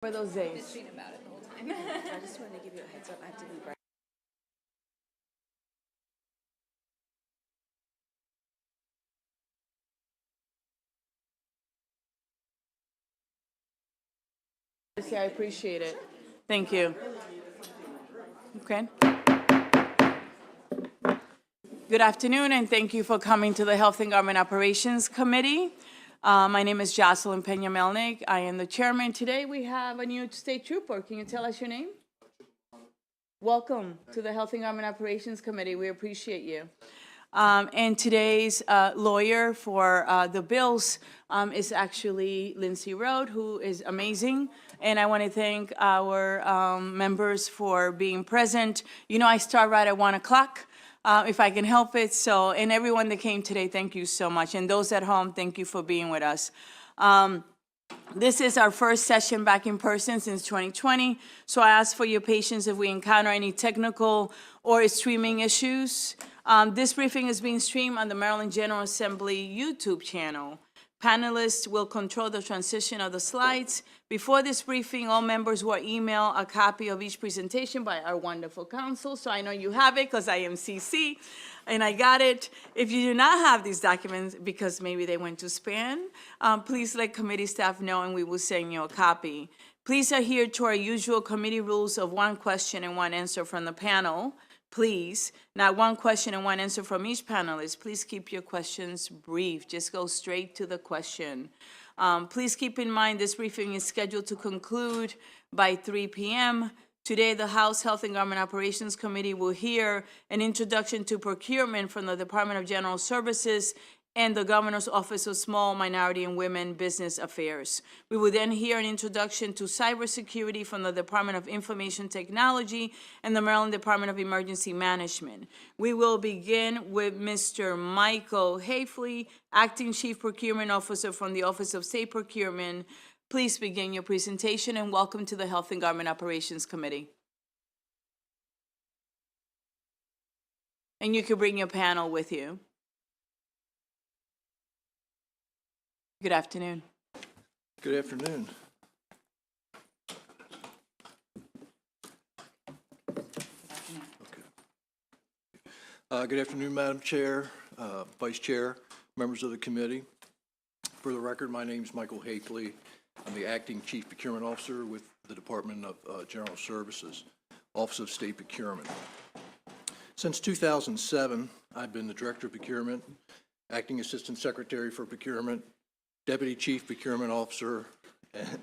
For those days. Bitching about it the whole time. I just wanted to give you a heads up. I have to be right. I appreciate it. Thank you. Okay. Good afternoon, and thank you for coming to the Health and Government Operations Committee. My name is Jocelyn Pena-Melnick. I am the chairman. Today we have a new state trooper. Can you tell us your name? Welcome to the Health and Government Operations Committee. We appreciate you. And today's lawyer for the bills is actually Lindsay Road, who is amazing. And I want to thank our members for being present. You know, I start right at 1 o'clock. If I can help it. So, and everyone that came today, thank you so much. And those at home, thank you for being with us. This is our first session back in person since 2020. So I ask for your patience if we encounter any technical or streaming issues. This briefing is being streamed on the Maryland General Assembly YouTube channel. Panelists will control the transition of the slides. Before this briefing, all members will email a copy of each presentation by our wonderful counsel. So I know you have it because I am CC and I got it. If you do not have these documents because maybe they went to spam, please let committee staff know and we will send you a copy. Please adhere to our usual committee rules of 1 question and 1 answer from the panel. Please, not 1 question and 1 answer from each panelist. Please keep your questions brief. Just go straight to the question. Please keep in mind this briefing is scheduled to conclude by 3 p.m. Today, the House Health and Government Operations Committee will hear an introduction to procurement from the Department of General Services and the Governor's Office of Small, Minority, and Women Business Affairs. We will then hear an introduction to cybersecurity from the Department of Information Technology and the Maryland Department of Emergency Management. We will begin with Mr. Michael Hafley, Acting Chief Procurement Officer from the Office of State Procurement. Please begin your presentation and welcome to the Health and Government Operations Committee. And you can bring your panel with you. Good afternoon. Good afternoon. Okay. Good afternoon, Madam Chair, Vice Chair, members of the committee. For the record, my name is Michael Hafley. I'm the Acting Chief Procurement Officer with the Department of General Services, Office of State Procurement. Since 2007, I've been the Director of Procurement, Acting Assistant Secretary for Procurement, Deputy Chief Procurement Officer,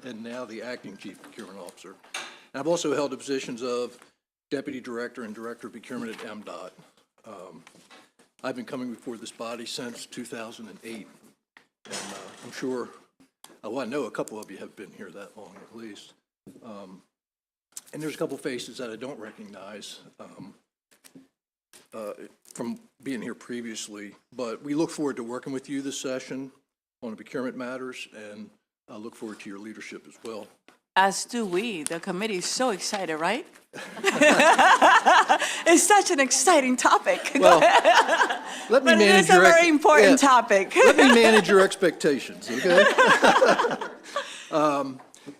and now the Acting Chief Procurement Officer. And I've also held the positions of Deputy Director and Director of Procurement at MDOT. I've been coming before this body since 2008, and I'm sure, well, I know a couple of you have been here that long at least. And there's a couple faces that I don't recognize from being here previously, but we look forward to working with you this session on the procurement matters, and I look forward to your leadership as well. As do we. The committee is so excited, right? It's such an exciting topic. Well, let me but it is manage a very important topic. Let me manage your expectations, okay?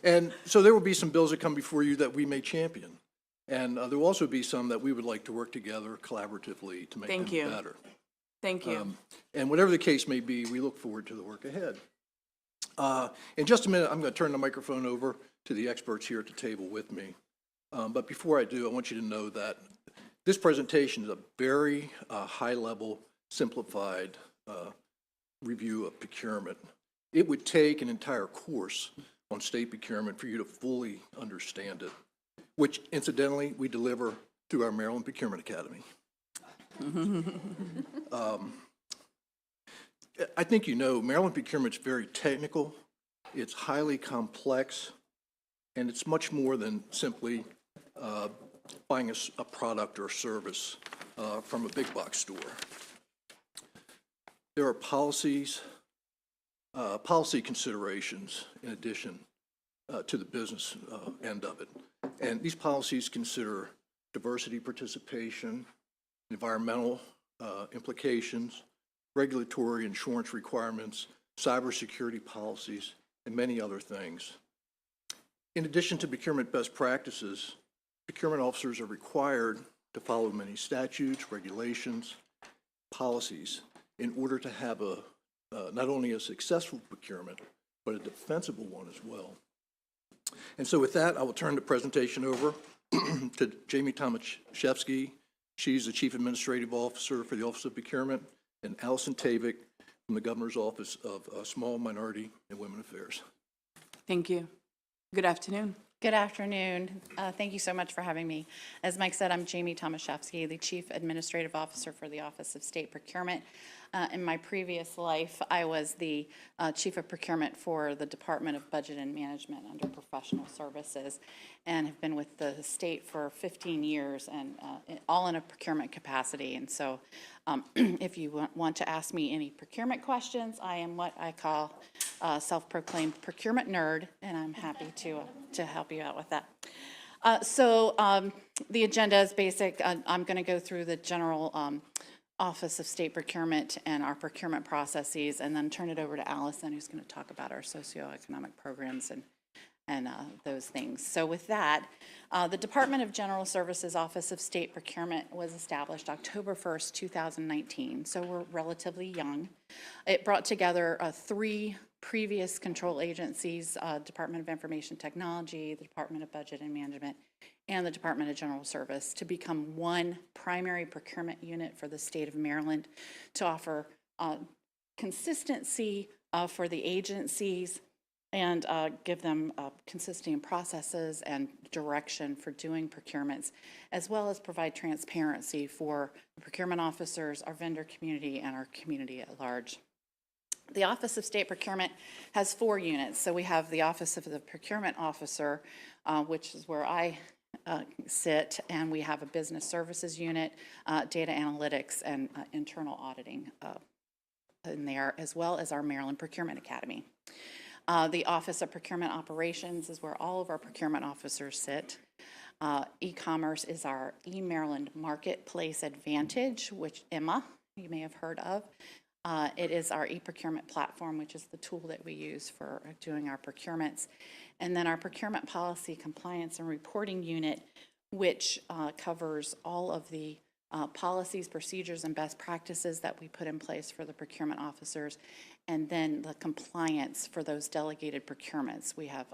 And so there will be some bills that come before you that we may champion. And there will also be some that we would like to work together collaboratively to make them better. Thank you. And whatever the case may be, we look forward to the work ahead. In just a minute, I'm going to turn the microphone over to the experts here at the table with me. But before I do, I want you to know that this presentation is a very high-level, simplified review of procurement. It would take an entire course on state procurement for you to fully understand it, which incidentally we deliver through our Maryland Procurement Academy. I think you know Maryland procurement is very technical, it's highly complex, and it's much more than simply buying a product or service from a big box store. There are policy considerations in addition to the business end of it. And these policies consider diversity participation, environmental implications, regulatory insurance requirements, cybersecurity policies, and many other things. In addition to procurement best practices, procurement officers are required to follow many statutes, regulations, policies in order to have not only a successful procurement, but a defensible one as well. And so with that, I will turn the presentation over to Jamie Tomaszewski. She's the Chief Administrative Officer for the Office of Procurement, and Allison Tavik from the Governor's Office of Small, Minority, and Women Affairs. Thank you. Good afternoon. Good afternoon. Thank you so much for having me. As Mike said, I'm Jamie Tomaszewski, the Chief Administrative Officer for the Office of State Procurement. In my previous life, I was the Chief of Procurement for the Department of Budget and Management under Professional Services, and have been with the state for 15 years, and all in a procurement capacity. And so if you want to ask me any procurement questions, I am what I call self-proclaimed procurement nerd, and I'm happy to help you out with that. The agenda is basic. I'm going to go through the general Office of State Procurement and our procurement processes, and then turn it over to Allison, who's going to talk about our socioeconomic programs and those things. So with that, the Department of General Services Office of State Procurement was established October 1st, 2019, so we're relatively young. It brought together 3 previous control agencies, Department of Information Technology, the Department of Budget and Management, and the Department of General Service to become one primary procurement unit for the state of Maryland to offer consistency for the agencies and give them consistency in processes and direction for doing procurements, as well as provide transparency for the procurement officers, our vendor community, and our community at large. The Office of State Procurement has 4 units. So we have the Office of the Procurement Officer, which is where I sit, and we have a business services unit, data analytics, and internal auditing in there, as well as our Maryland Procurement Academy. The Office of Procurement Operations is where all of our procurement officers sit. E-commerce is our eMaryland Marketplace Advantage, which Emma, you may have heard of. It is our e-procurement platform, which is the tool that we use for doing our procurements. And then our procurement policy, compliance, and reporting unit, which covers all of the policies, procedures, and best practices that we put in place for the procurement officers, and then the compliance for those delegated procurements. We have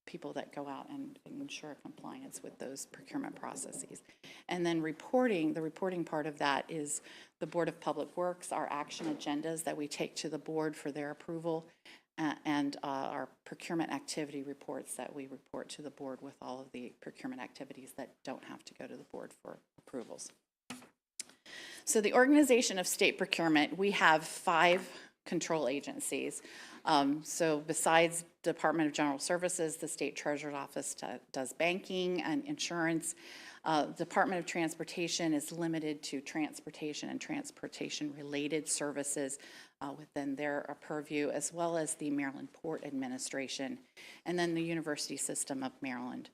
people that go out and ensure compliance with those procurement processes. And then reporting, the reporting part of that is the Board of Public Works, our action agendas that we take to the board for their approval, and our procurement activity reports that we report to the board with all of the procurement activities that don't have to go to the board for approvals. So the organization of state procurement, we have 5 control agencies. So besides Department of General Services, the State Treasurer's Office does banking and insurance. Department of Transportation is limited to transportation and transportation-related services within their purview, as well as the Maryland Port Administration. And then the University System of Maryland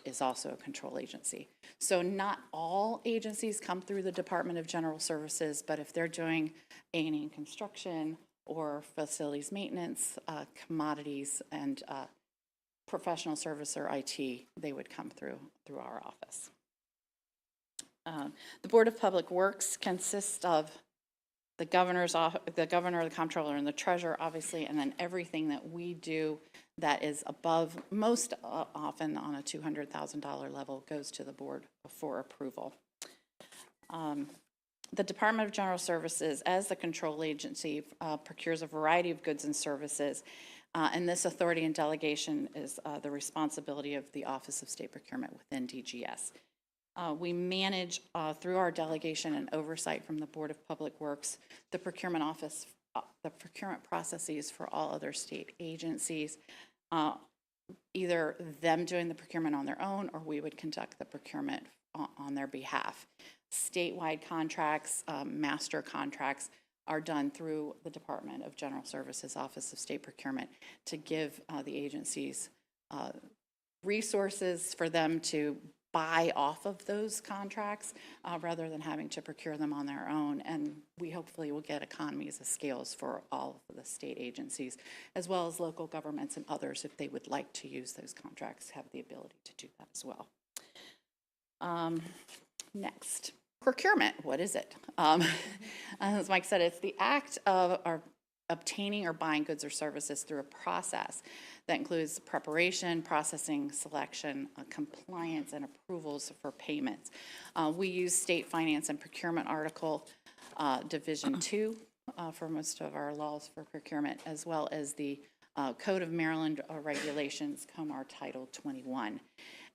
is also a control agency. So not all agencies come through the Department of General Services, but if they're doing A&E and construction or facilities maintenance, commodities, and professional service or IT, they would come through our office. The Board of Public Works consists of the governor, the comptroller, and the treasurer, obviously, and then everything that we do that is above, most often on a $200,000 level, goes to the board for approval. The Department of General Services, as the control agency, procures a variety of goods and services, and this authority and delegation is the responsibility of the Office of State Procurement within DGS. We manage, through our delegation and oversight from the Board of Public Works, the procurement office, the procurement processes for all other state agencies, either them doing the procurement on their own, or we would conduct the procurement on their behalf. Statewide contracts, master contracts are done through the Department of General Services Office of State Procurement to give the agencies resources for them to buy off of those contracts rather than having to procure them on their own. And we hopefully will get economies of scales for all of the state agencies, as well as local governments and others, if they would like to use those contracts, have the ability to do that as well. Next, procurement. What is it? As Mike said, it's the act of obtaining or buying goods or services through a process that includes preparation, processing, selection, compliance, and approvals for payments. We use State Finance and Procurement Article Division 2 for most of our laws for procurement, as well as the Code of Maryland Regulations, COMAR Title 21.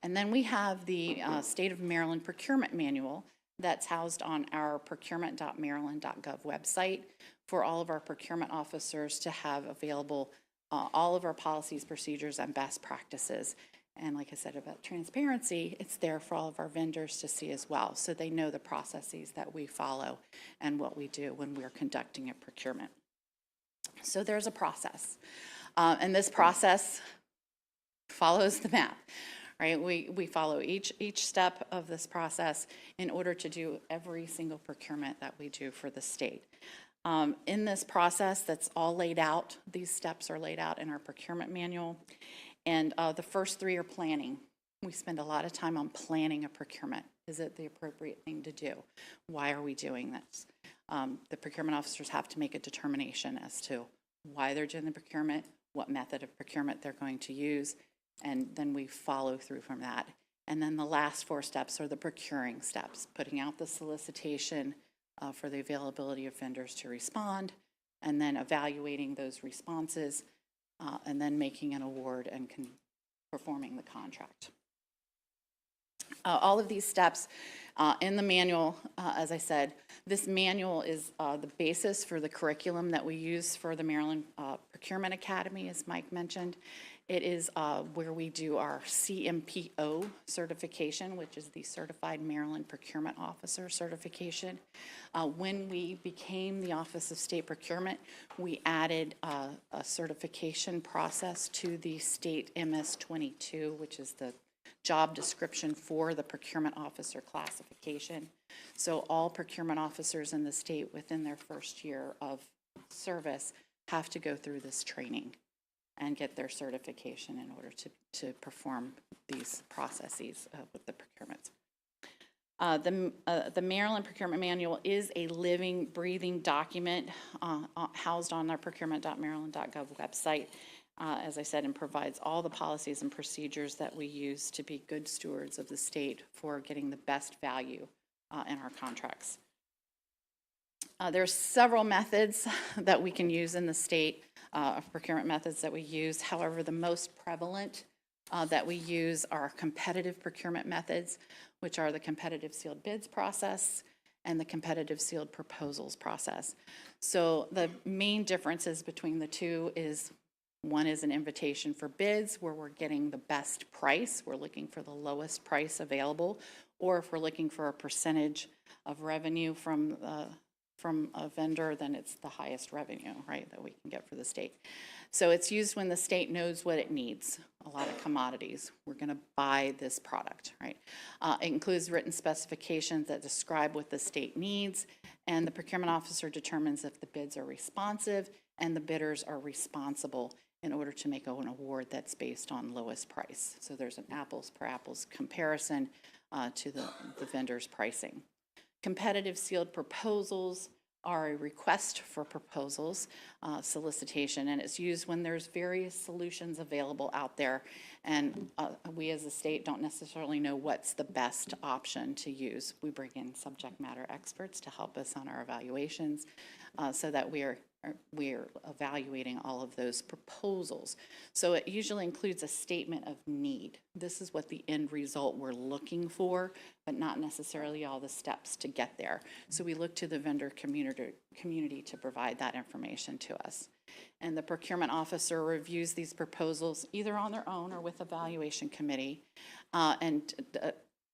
And then we have the State of Maryland Procurement Manual that's housed on our procurement.maryland.gov website for all of our procurement officers to have available all of our policies, procedures, and best practices. And like I said about transparency, it's there for all of our vendors to see as well, so they know the processes that we follow and what we do when we're conducting a procurement. So there's a process, and this process follows the map. Right, we follow each step of this process in order to do every single procurement that we do for the state. In this process, that's all laid out. These steps are laid out in our procurement manual. And the first three are planning. We spend a lot of time on planning a procurement. Is it the appropriate thing to do? Why are we doing this? The procurement officers have to make a determination as to why they're doing the procurement, what method of procurement they're going to use, and then we follow through from that. And then the last four steps are the procuring steps, putting out the solicitation for the availability of vendors to respond, and then evaluating those responses, and then making an award and performing the contract. All of these steps in the manual, as I said, this manual is the basis for the curriculum that we use for the Maryland Procurement Academy, as Mike mentioned. It is where we do our CMPO certification, which is the Certified Maryland Procurement Officer certification. When we became the Office of State Procurement, we added a certification process to the state MS-22, which is the job description for the procurement officer classification. So all procurement officers in the state within their first year of service have to go through this training and get their certification in order to perform these processes with the procurements. The Maryland Procurement Manual is a living, breathing document housed on our procurement.maryland.gov website, as I said, and provides all the policies and procedures that we use to be good stewards of the state for getting the best value in our contracts. There's several methods that we can use in the state, of procurement methods that we use. However, the most prevalent that we use are competitive procurement methods, which are the competitive sealed bids process and the competitive sealed proposals process. So the main differences between the two is one is an invitation for bids where we're getting the best price. We're looking for the lowest price available, or if we're looking for a percentage of revenue from a vendor, then it's the highest revenue, right, that we can get for the state. So it's used when the state knows what it needs, a lot of commodities. We're going to buy this product, right? It includes written specifications that describe what the state needs, and the procurement officer determines if the bids are responsive and the bidders are responsible in order to make an award that's based on lowest price. So there's an apples per apples comparison to the vendor's pricing. Competitive sealed proposals are a request for proposals solicitation, and it's used when there's various solutions available out there, and we as a state don't necessarily know what's the best option to use. We bring in subject matter experts to help us on our evaluations so that we're evaluating all of those proposals. So it usually includes a statement of need. This is what the end result we're looking for, but not necessarily all the steps to get there. So we look to the vendor community to provide that information to us. And the procurement officer reviews these proposals either on their own or with evaluation committee and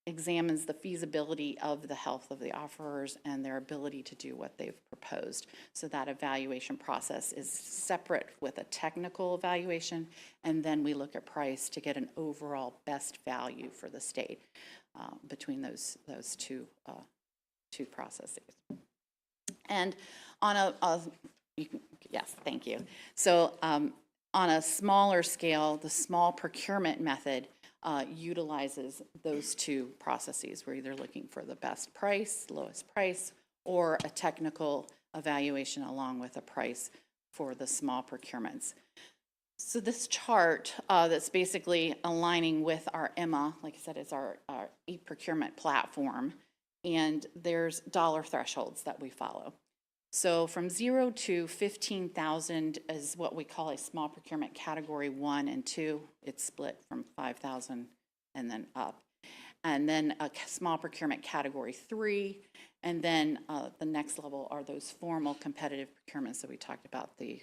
examines the feasibility of the health of the offerers and their ability to do what they've proposed. So that evaluation process is separate with a technical evaluation, and then we look at price to get an overall best value for the state between those two processes. And on yes, thank you. So on a smaller scale, the small procurement method utilizes those two processes. We're either looking for the best price, lowest price, or a technical evaluation along with a price for the small procurements. So this chart that's basically aligning with our EMA, like I said, it's our e-procurement platform, and there's dollar thresholds that we follow. So from 0 to 15,000 is what we call a small procurement category 1 and 2. It's split from 5,000 and then up. And then a small procurement category 3. And then the next level are those formal competitive procurements that we talked about, the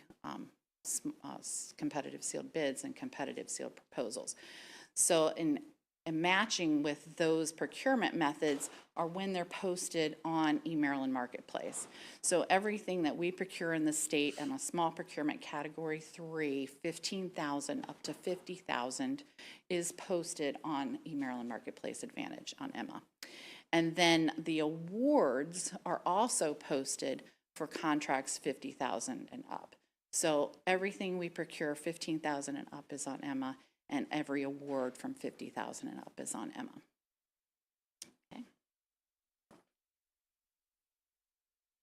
competitive sealed bids and competitive sealed proposals. So in matching with those procurement methods are when they're posted on eMaryland Marketplace. So everything that we procure in the state in a small procurement category 3, 15,000 up to 50,000 is posted on eMaryland Marketplace Advantage on EMA. And then the awards are also posted for contracts 50,000 and up. So everything we procure 15,000 and up is on EMA, and every award from 50,000 and up is on EMA. Okay.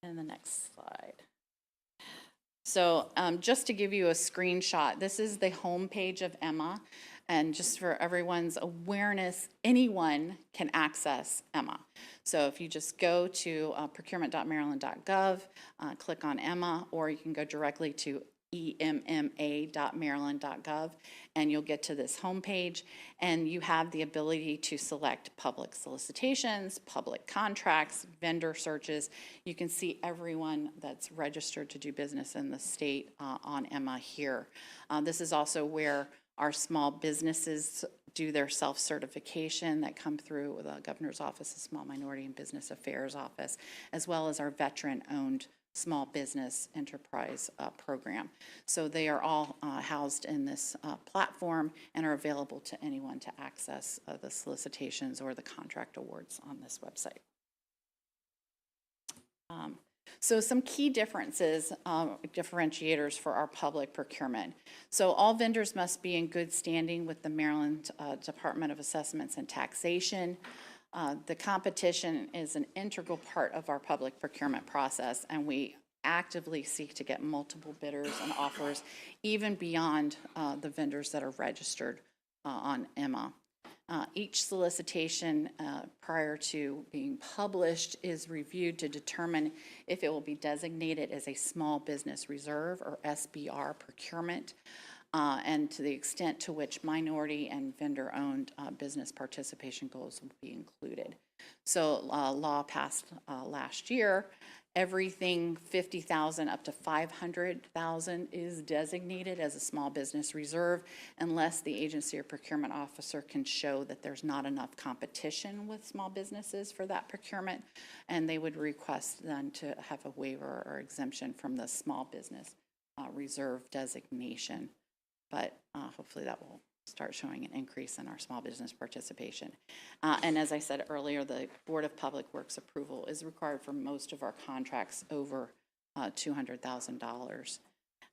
And the next slide. So just to give you a screenshot, this is the homepage of EMA, and just for everyone's awareness, anyone can access EMA. So if you just go to procurement.maryland.gov, click on EMA, or you can go directly to emma.maryland.gov, and you'll get to this homepage, and you have the ability to select public solicitations, public contracts, vendor searches. You can see everyone that's registered to do business in the state on EMA here. This is also where our small businesses do their self-certification that come through the Governor's Office of Small Minority and Business Affairs Office, as well as our veteran-owned small business enterprise program. So they are all housed in this platform and are available to anyone to access the solicitations or the contract awards on this website. So some key differences, differentiators for our public procurement. So all vendors must be in good standing with the Maryland Department of Assessments and Taxation. The competition is an integral part of our public procurement process, and we actively seek to get multiple bidders and offers, even beyond the vendors that are registered on EMA. Each solicitation prior to being published is reviewed to determine if it will be designated as a small business reserve or SBR procurement, and to the extent to which minority and vendor-owned business participation goals will be included. So law passed last year. Everything 50,000 up to 500,000 is designated as a small business reserve unless the agency or procurement officer can show that there's not enough competition with small businesses for that procurement, and they would request then to have a waiver or exemption from the small business reserve designation. But hopefully that will start showing an increase in our small business participation. And as I said earlier, the Board of Public Works approval is required for most of our contracts over $200,000.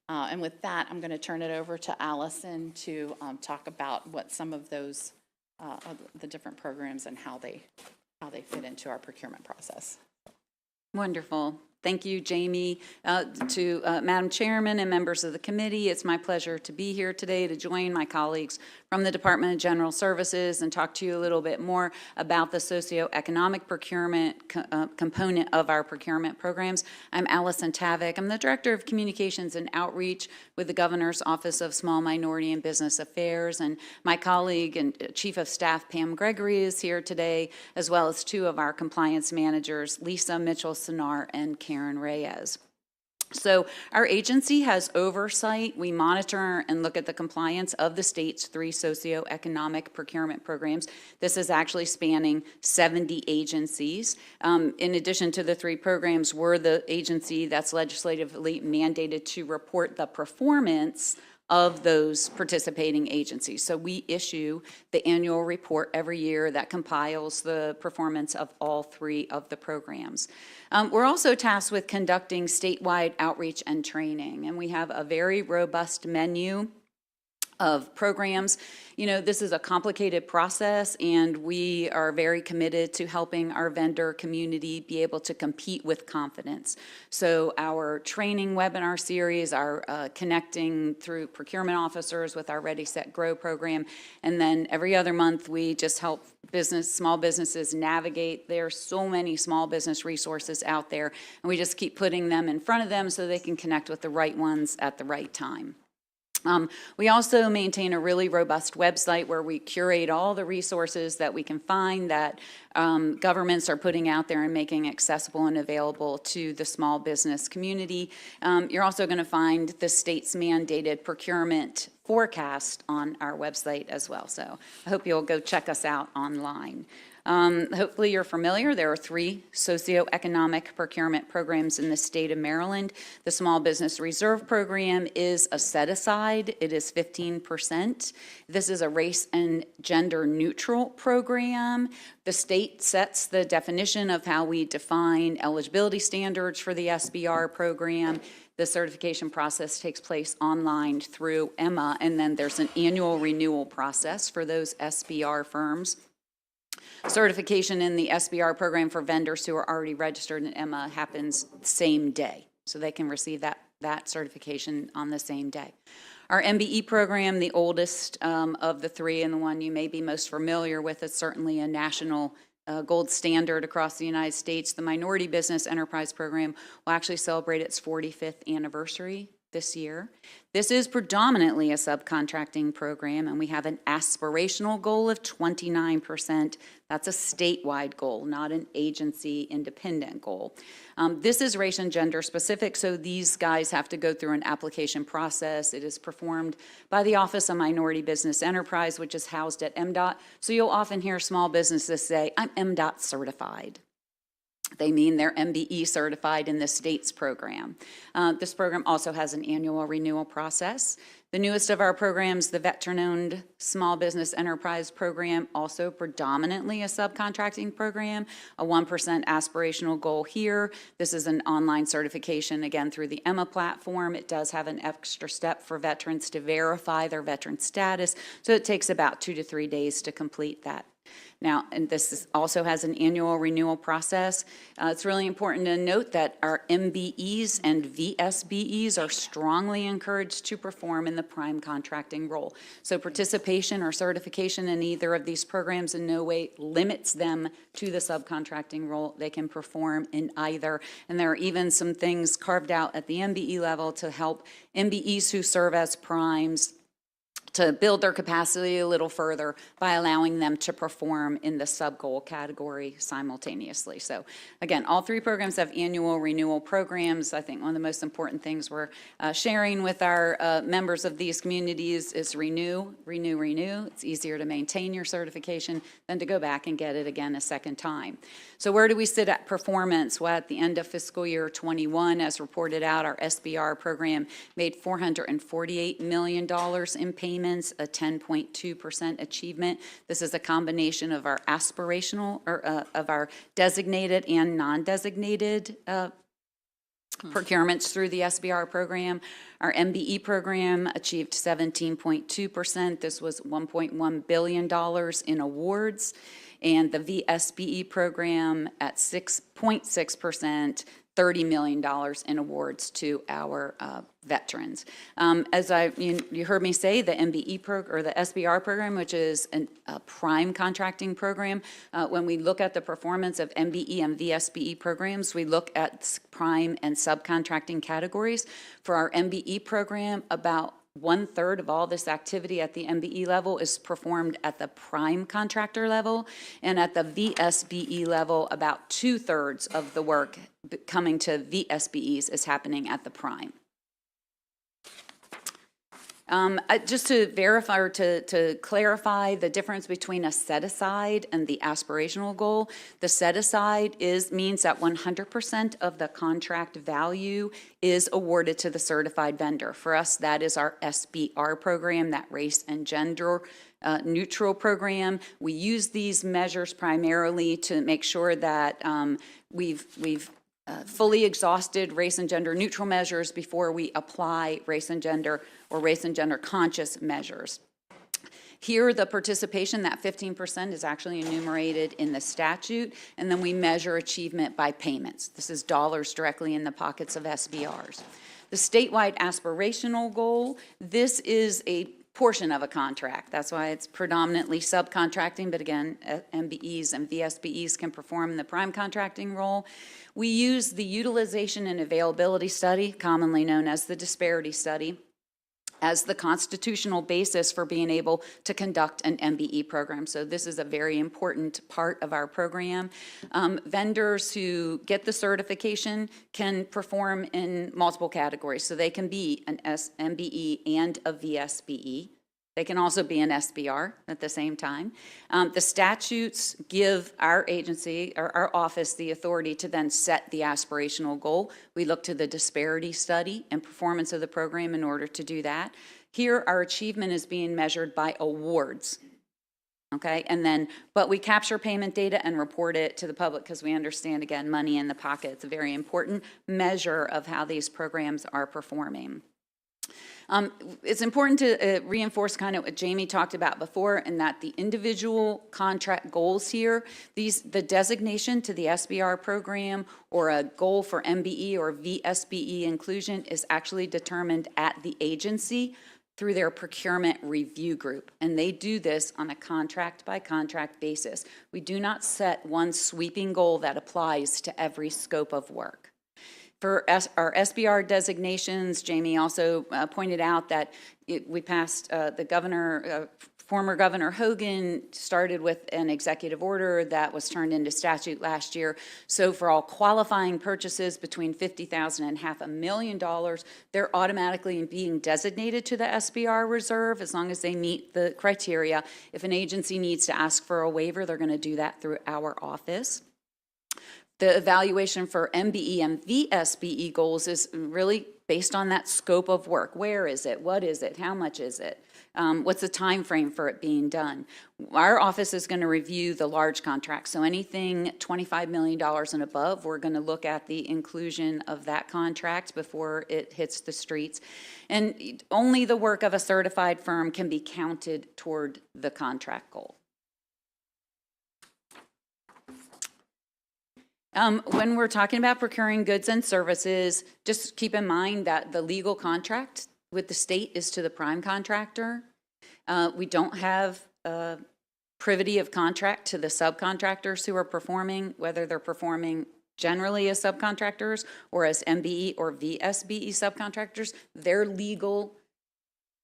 And with that, I'm going to turn it over to Allison to talk about what some of those, the different programs and how they fit into our procurement process. Wonderful. Thank you, Jamie. To Madam Chairman and members of the committee, it's my pleasure to be here today to join my colleagues from the Department of General Services and talk to you a little bit more about the socioeconomic procurement component of our procurement programs. I'm Allison Tavik. I'm the Director of Communications and Outreach with the Governor's Office of Small Minority and Business Affairs, and my colleague and Chief of Staff Pam Gregory is here today, as well as two of our compliance managers, Lisa Mitchell-Sinar and Karen Reyes. So our agency has oversight. We monitor and look at the compliance of the state's 3 socioeconomic procurement programs. This is actually spanning 70 agencies. In addition to the 3 programs, we're the agency that's legislatively mandated to report the performance of those participating agencies. So we issue the annual report every year that compiles the performance of all 3 of the programs. We're also tasked with conducting statewide outreach and training, and we have a very robust menu of programs. You know, this is a complicated process, and we are very committed to helping our vendor community be able to compete with confidence. So our training webinar series, our connecting through procurement officers with our Ready, Set, Grow program, and then every other month we just help small businesses navigate. There's so many small business resources out there, and we just keep putting them in front of them so they can connect with the right ones at the right time. We also maintain a really robust website where we curate all the resources that we can find that governments are putting out there and making accessible and available to the small business community. You're also going to find the state's mandated procurement forecast on our website as well. So I hope you'll go check us out online. Hopefully you're familiar. There are 3 socioeconomic procurement programs in the state of Maryland. The Small Business Reserve Program is a set-aside. It is 15%. This is a race and gender neutral program. The state sets the definition of how we define eligibility standards for the SBR program. The certification process takes place online through Emma, and then there's an annual renewal process for those SBR firms. Certification in the SBR program for vendors who are already registered in Emma happens the same day, so they can receive that certification on the same day. Our MBE program, the oldest of the 3 and the one you may be most familiar with, is certainly a national gold standard across the United States. The Minority Business Enterprise Program will actually celebrate its 45th anniversary this year. This is predominantly a subcontracting program, and we have an aspirational goal of 29%. That's a statewide goal, not an agency independent goal. This is race and gender specific, so these guys have to go through an application process. It is performed by the Office of Minority Business Enterprise, which is housed at MDOT. So you'll often hear small businesses say, I'm MDOT certified. They mean they're MBE certified in the state's program. This program also has an annual renewal process. The newest of our programs, the veteran-owned Small Business Enterprise Program, also predominantly a subcontracting program, a 1% aspirational goal here. This is an online certification, again, through the Emma platform. It does have an extra step for veterans to verify their veteran status, so it takes about 2 to 3 days to complete that. Now, and this also has an annual renewal process. It's really important to note that our MBEs and VSBEs are strongly encouraged to perform in the prime contracting role. So participation or certification in either of these programs in no way limits them to the subcontracting role. They can perform in either. And there are even some things carved out at the MBE level to help MBEs who serve as primes to build their capacity a little further by allowing them to perform in the sub-goal category simultaneously. So again, all 3 programs have annual renewal programs. I think one of the most important things we're sharing with our members of these communities is renew. It's easier to maintain your certification than to go back and get it again a second time. So where do we sit at performance? Well, at the end of fiscal year 21, as reported out, our SBR program made $448 million in payments, a 10.2% achievement. This is a combination of our aspirational, or of our designated and non-designated procurements through the SBR program. Our MBE program achieved 17.2%. This was $1.1 billion in awards. And the VSBE program at 6.6%, $30 million in awards to our veterans. As you heard me say, the MBE program, or the SBR program, which is a prime contracting program, when we look at the performance of MBE and VSBE programs, we look at prime and subcontracting categories. For our MBE program, about 1/3 of all this activity at the MBE level is performed at the prime contractor level, and at the VSBE level, about 2/3 of the work coming to VSBEs is happening at the prime. Just to verify or to clarify the difference between a set-aside and the aspirational goal, the set-aside means that 100% of the contract value is awarded to the certified vendor. For us, that is our SBR program, that race and gender neutral program. We use these measures primarily to make sure that we've fully exhausted race and gender neutral measures before we apply race and gender or race and gender conscious measures. Here, the participation, that 15%, is actually enumerated in the statute, and then we measure achievement by payments. This is dollars directly in the pockets of SBRs. The statewide aspirational goal, this is a portion of a contract. That's why it's predominantly subcontracting, but again, MBEs and VSBEs can perform the prime contracting role. We use the utilization and availability study, commonly known as the disparity study, as the constitutional basis for being able to conduct an MBE program. So this is a very important part of our program. Vendors who get the certification can perform in multiple categories. So they can be an MBE and a VSBE. They can also be an SBR at the same time. The statutes give our agency, or our office, the authority to then set the aspirational goal. We look to the disparity study and performance of the program in order to do that. Here, our achievement is being measured by awards. Okay, but we capture payment data and report it to the public because we understand, again, money in the pocket. It's a very important measure of how these programs are performing. It's important to reinforce kind of what Jamie talked about before, and that the individual contract goals here, the designation to the SBR program or a goal for MBE or VSBE inclusion is actually determined at the agency through their procurement review group. And they do this on a contract by contract basis. We do not set one sweeping goal that applies to every scope of work. For our SBR designations, Jamie also pointed out that we passed the governor, former Governor Hogan started with an executive order that was turned into statute last year. So for all qualifying purchases between $50,000 and $500,000, they're automatically being designated to the SBR reserve as long as they meet the criteria. If an agency needs to ask for a waiver, they're going to do that through our office. The evaluation for MBE and VSBE goals is really based on that scope of work. Where is it? What is it? How much is it? What's the time frame for it being done? Our office is going to review the large contracts. So anything $25 million and above, we're going to look at the inclusion of that contract before it hits the streets. And only the work of a certified firm can be counted toward the contract goal. When we're talking about procuring goods and services, just keep in mind that the legal contract with the state is to the prime contractor. We don't have privity of contract to the subcontractors who are performing, whether they're performing generally as subcontractors or as MBE or VSBE subcontractors. Their legal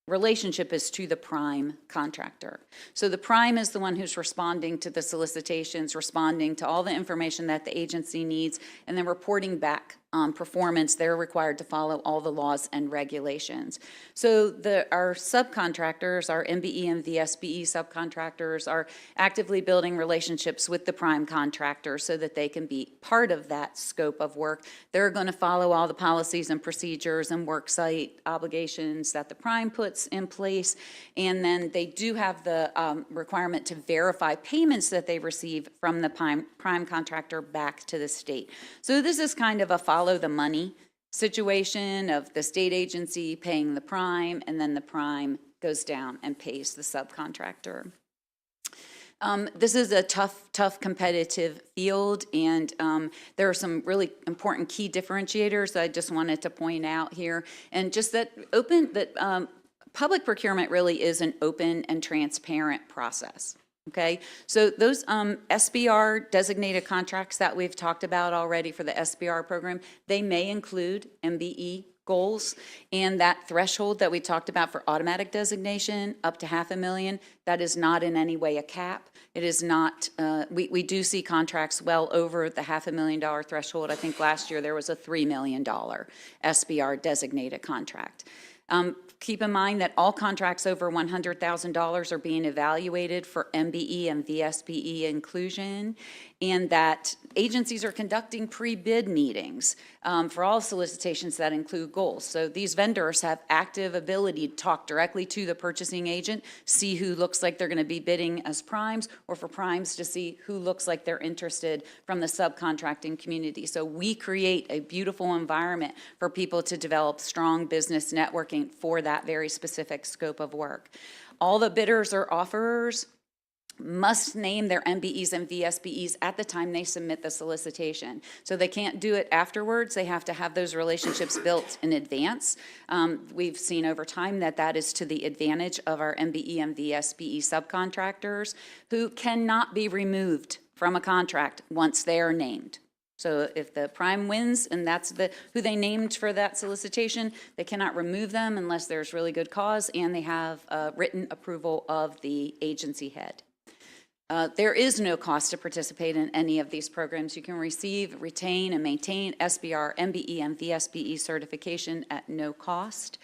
relationship is to the prime contractor. So the prime is the one who's responding to the solicitations, responding to all the information that the agency needs, and then reporting back on performance. They're required to follow all the laws and regulations. So our subcontractors, our MBE and VSBE subcontractors, are actively building relationships with the prime contractor so that they can be part of that scope of work. They're going to follow all the policies and procedures and worksite obligations that the prime puts in place, and then they do have the requirement to verify payments that they receive from the prime contractor back to the state. So this is kind of a follow the money situation of the state agency paying the prime, and then the prime goes down and pays the subcontractor. This is a tough competitive field, and there are some really important key differentiators that I just wanted to point out here. And just that public procurement really is an open and transparent process. Okay, so those SBR designated contracts that we've talked about already for the SBR program, they may include MBE goals, and that threshold that we talked about for automatic designation, up to $500,000, that is not in any way a cap. It is not, we do see contracts well over the $500,000 threshold. I think last year there was a $3 million SBR designated contract. Keep in mind that all contracts over $100,000 are being evaluated for MBE and VSBE inclusion, and that agencies are conducting pre-bid meetings for all solicitations that include goals. So these vendors have active ability to talk directly to the purchasing agent, see who looks like they're going to be bidding as primes, or for primes to see who looks like they're interested from the subcontracting community. So we create a beautiful environment for people to develop strong business networking for that very specific scope of work. All the bidders or offerers must name their MBEs and VSBEs at the time they submit the solicitation. So they can't do it afterwards. They have to have those relationships built in advance. We've seen over time that that is to the advantage of our MBE and VSBE subcontractors, who cannot be removed from a contract once they are named. So if the prime wins and that's who they named for that solicitation, they cannot remove them unless there's really good cause and they have written approval of the agency head. There is no cost to participate in any of these programs. You can receive, retain, and maintain SBR, MBE, and VSBE certification at no cost.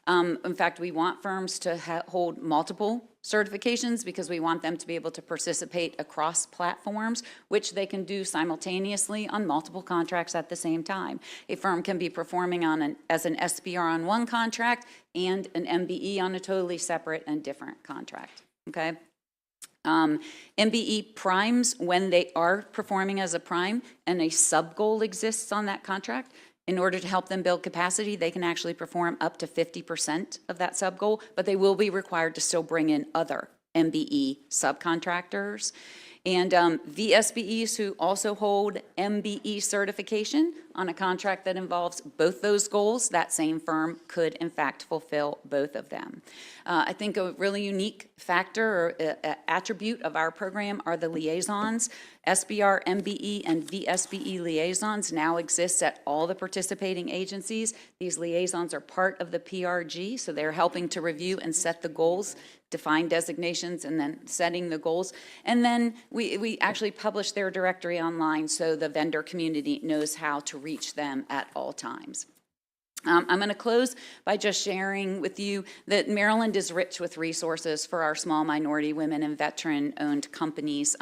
In fact, we want firms to hold multiple certifications because we want them to be able to participate across platforms, which they can do simultaneously on multiple contracts at the same time. A firm can be performing as an SBR on one contract and an MBE on a totally separate and different contract, okay? MBE primes, when they are performing as a prime and a sub-goal exists on that contract, in order to help them build capacity, they can actually perform up to 50% of that sub-goal, but they will be required to still bring in other MBE subcontractors. And VSBEs who also hold MBE certification on a contract that involves both those goals, that same firm could in fact fulfill both of them. I think a really unique factor or attribute of our program are the liaisons. SBR, MBE, and VSBE liaisons now exist at all the participating agencies. These liaisons are part of the PRG, so they're helping to review and set the goals, define designations, and then setting the goals. And then we actually publish their directory online so the vendor community knows how to reach them at all times. I'm going to close by just sharing with you that Maryland is rich with resources for our small minority, women, and veteran-owned companies.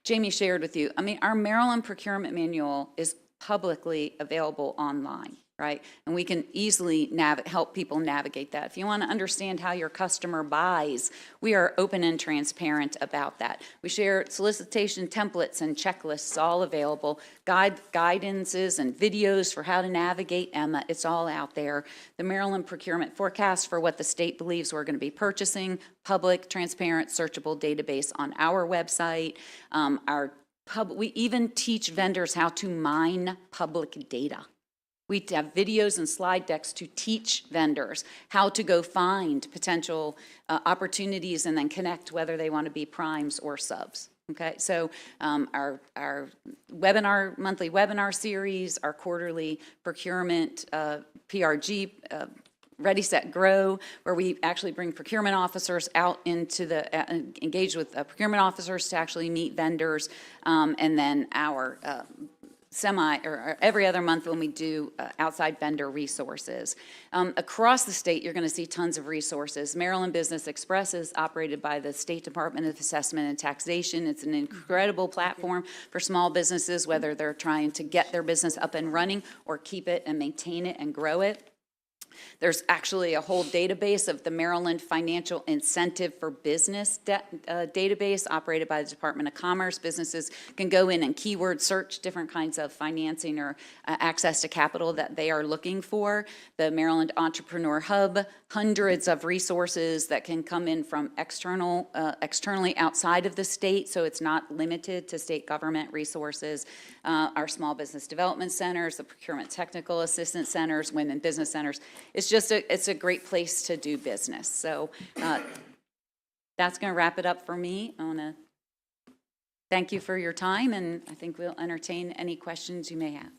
Jamie shared with you, I mean, our Maryland procurement manual is publicly available online, right? And we can easily help people navigate that. If you want to understand how your customer buys, we are open and transparent about that. We share solicitation templates and checklists, all available, guidances and videos for how to navigate EMA. It's all out there. The Maryland procurement forecast for what the state believes we're going to be purchasing, public, transparent, searchable database on our website. We even teach vendors how to mine public data. We have videos and slide decks to teach vendors how to go find potential opportunities and then connect whether they want to be primes or subs. Okay, so our monthly webinar series, our quarterly procurement PRG, Ready, Set, Grow, where we actually bring procurement officers out into engage with procurement officers to actually meet vendors, and then our or every other month when we do outside vendor resources. Across the state, you're going to see tons of resources. Maryland Business Express is operated by the State Department of Assessment and Taxation. It's an incredible platform for small businesses, whether they're trying to get their business up and running or keep it and maintain it and grow it. There's actually a whole database of the Maryland Financial Incentive for Business database operated by the Department of Commerce. Businesses can go in and keyword search different kinds of financing or access to capital that they are looking for. The Maryland Entrepreneur Hub, hundreds of resources that can come in from externally outside of the state, so it's not limited to state government resources. Our small business development centers, the procurement technical assistance centers, women business centers. It's a great place to do business. So that's going to wrap it up for me. I want to thank you for your time, and I think we'll entertain any questions you may have.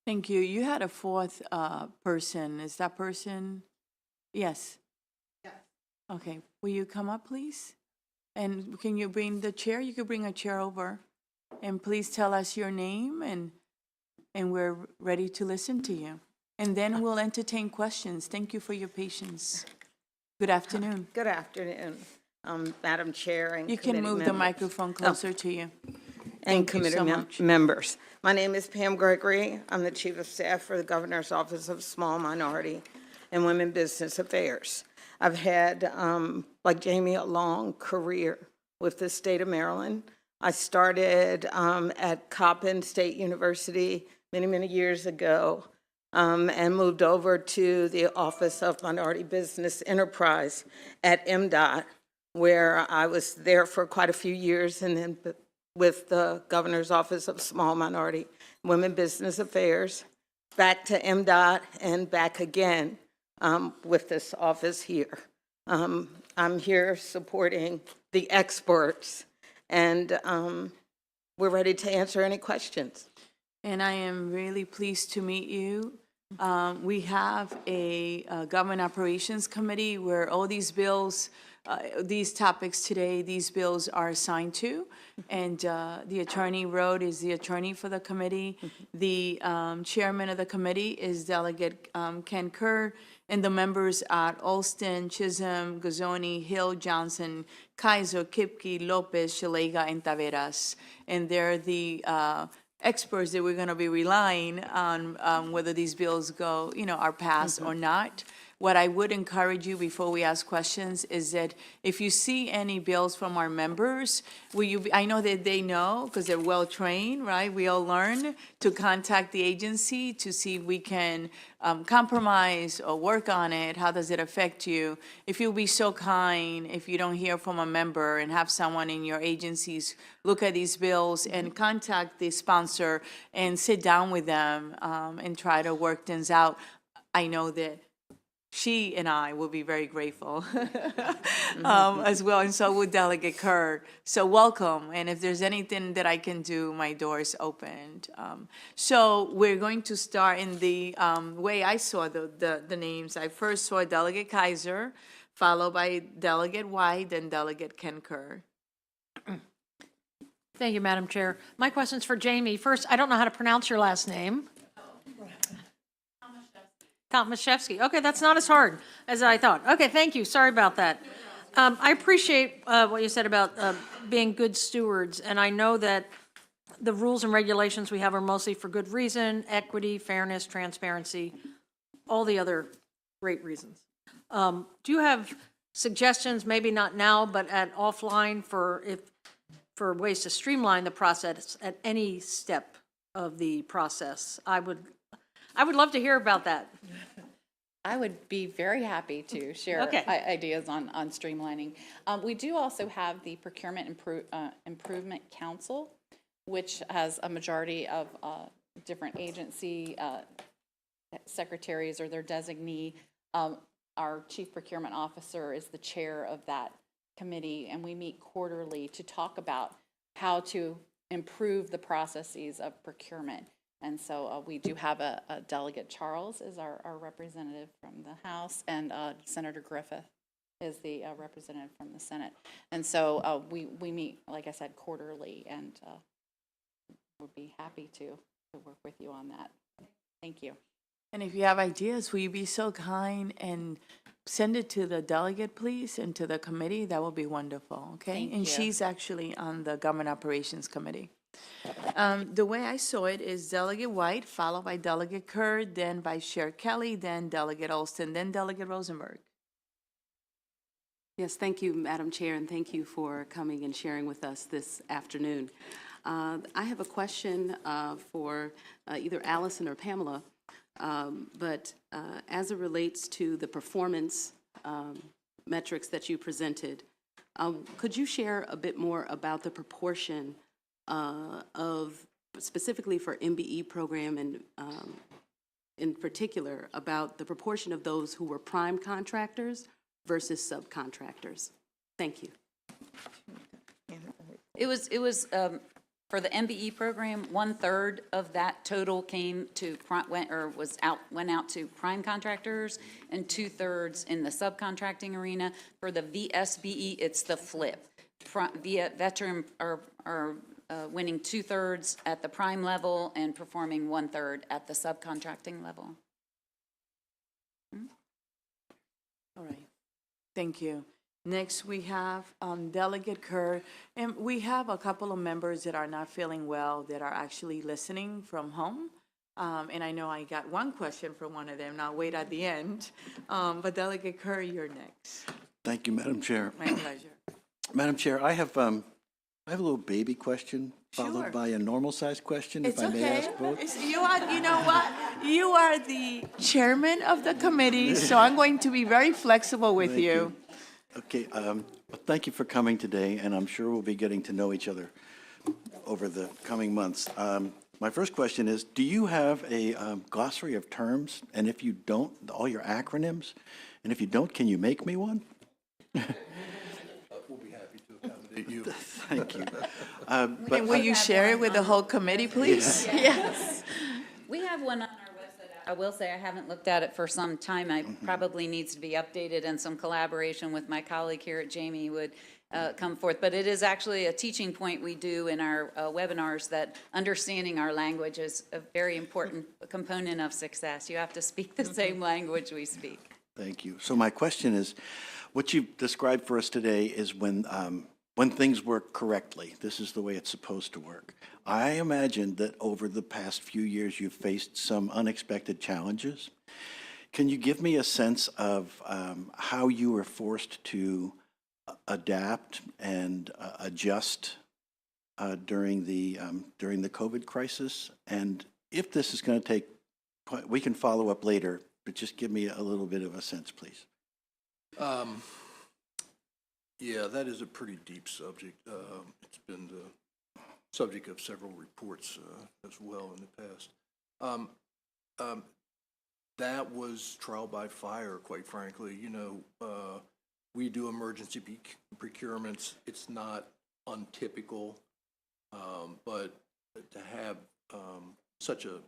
Thank you. You had a fourth person. Is that person? Yes. Yes. Okay. Will you come up, please? And can you bring the chair? You could bring a chair over. And please tell us your name, and we're ready to listen to you. And then we'll entertain questions. Thank you for your patience. Good afternoon. Good afternoon, Madam Chair and You can committee move the members. microphone closer to you. And Thank you committee so much. members. My name is Pam Gregory. I'm the Chief of Staff for the Governor's Office of Small Minority and Women Business Affairs. I've had, like Jamie, a long career with the state of Maryland. I started at Coppin State University many, many years ago, and moved over to the Office of Minority Business Enterprise at MDOT, where I was there for quite a few years, and then with the Governor's Office of Small Minority Women Business Affairs, back to MDOT, and back again with this office here. I'm here supporting the experts, and we're ready to answer any questions. And I am really pleased to meet you. We have a Government Operations Committee where all these bills, these topics today, these bills are assigned to. And the attorney Rode is the attorney for the committee. The chairman of the committee is Delegate Ken Kerr. And the members are Alston, Chisholm, Gazzoni, Hill, Johnson, Kaiser, Kipke, Lopez, Shalega, and Taveras. And they're the experts that we're going to be relying on whether these bills go, are passed or not. What I would encourage you before we ask questions is that if you see any bills from our members, I know that they know because they're well-trained, right? We all learn to contact the agency to see if we can compromise or work on it. How does it affect you? If you'll be so kind, if you don't hear from a member and have someone in your agencies look at these bills and contact the sponsor and sit down with them and try to work things out, I know that she and I will be very grateful as well, and so will Delegate Kerr. So welcome, and if there's anything that I can do, my door is opened. So we're going to start in the way I saw the names. I first saw Delegate Kaiser, followed by Delegate White, then Delegate Ken Kerr. Thank you, Madam Chair. My question's for Jamie. First, I don't know how to pronounce your last name. Tomaszewski. Okay, that's not as hard as I thought. Okay, thank you. Sorry about that. I appreciate what you said about being good stewards, and I know that the rules and regulations we have are mostly for good reason, equity, fairness, transparency, all the other great reasons. Do you have suggestions, maybe not now, but at offline for ways to streamline the process at any step of the process? I would love to hear about that. I would be very happy to share Okay. ideas on streamlining. We do also have the Procurement Improvement Council, which has a majority of different agency secretaries or their designee. Our Chief Procurement Officer is the chair of that committee, and we meet quarterly to talk about how to improve the processes of procurement. And so we do have a Delegate Charles is our representative from the House, and Senator Griffith is the representative from the Senate. And so we meet, like I said, quarterly, and would be happy to work with you on that. Thank you. And if you have ideas, will you be so kind and send it to the delegate, please, and to the committee? That would be wonderful, okay? Thank And you. she's actually on the Government Operations Committee. The way I saw it is Delegate White, followed by Delegate Kerr, then Vice Chair Kelly, then Delegate Alston, then Delegate Rosenberg. Yes, thank you, Madam Chair, and thank you for coming and sharing with us this afternoon. I have a question for either Allison or Pamela, but as it relates to the performance metrics that you presented, could you share a bit more about the proportion of, specifically for MBE program and in particular, about the proportion of those who were prime contractors versus subcontractors? Thank you. It was For the MBE program, 1/3 of that total came to, went out to prime contractors, and 2/3 in the subcontracting arena. For the VSBE, it's the flip. Veteran are winning 2/3 at the prime level and performing 1/3 at the subcontracting level. All right, thank you. Next, we have Delegate Kerr, and we have a couple of members that are not feeling well that are actually listening from home. And I know I got one question from one of them, and I'll wait at the end. But Delegate Kerr, you're next. Thank you, Madam Chair. My pleasure. Madam Chair, I have a little baby question Sure. followed by a normal-sized question, if It's I may okay. ask both. You know what? You are the chairman of the committee, so I'm going to be very flexible with Thank you. Okay, well, thank you for coming today, and I'm sure we'll be getting to know each other over the coming months. My first question is, do you have a glossary of terms? And if you don't, all your acronyms? And if you don't, can you make me one? We'll be happy to accommodate you. Thank you. And will you share it with the whole committee, please? Yes. We have one on our website. I will say I haven't looked at it for some time. I probably needs to be updated, and some collaboration with my colleague here at Jamie would come forth. But it is actually a teaching point we do in our webinars, that understanding our language is a very important component of success. You have to speak the same language we speak. Thank you. So my question is, what you've described for us today is when things work correctly. This is the way it's supposed to work. I imagine that over the past few years, you've faced some unexpected challenges. Can you give me a sense of how you were forced to adapt and adjust during the COVID crisis? And if this is going to take, we can follow up later, but just give me a little bit of a sense, please. Yeah, that is a pretty deep subject. It's been the subject of several reports as well in the past. That was trial by fire, quite frankly. You know, we do emergency procurements. It's not untypical, but to have such a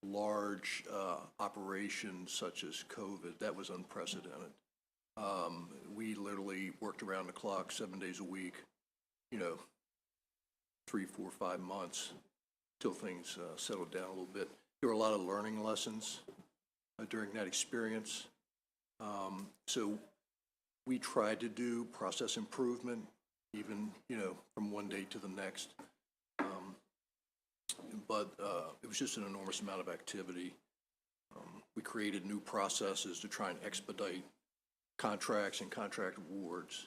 large operation such as COVID, that was unprecedented. We literally worked around the clock 7 days a week, 3, 4, 5 months till things settled down a little bit. There were a lot of learning lessons during that experience. So we tried to do process improvement, even, from one day to the next. But it was just an enormous amount of activity. We created new processes to try and expedite contracts and contract awards.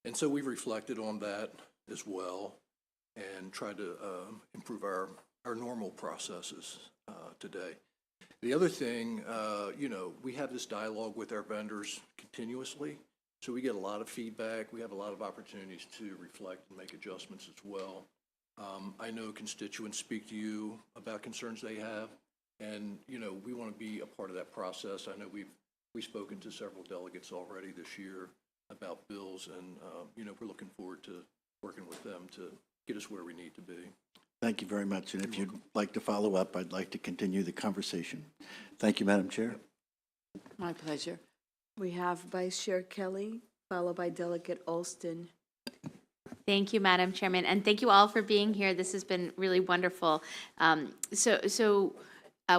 And so we reflected on that as well and tried to improve our normal processes today. The other thing, we have this dialogue with our vendors continuously, so we get a lot of feedback. We have a lot of opportunities to reflect and make adjustments as well. I know constituents speak to you about concerns they have, and, we want to be a part of that process. I know we've spoken to several delegates already this year about bills, and, we're looking forward to working with them to get us where we need to be. Thank you very much. And if you'd like to follow up, I'd like to continue the conversation. Thank you, Madam Chair. My pleasure. We have Vice Chair Kelly, followed by Delegate Alston. Thank you, Madam Chairman, and thank you all for being here. This has been really wonderful.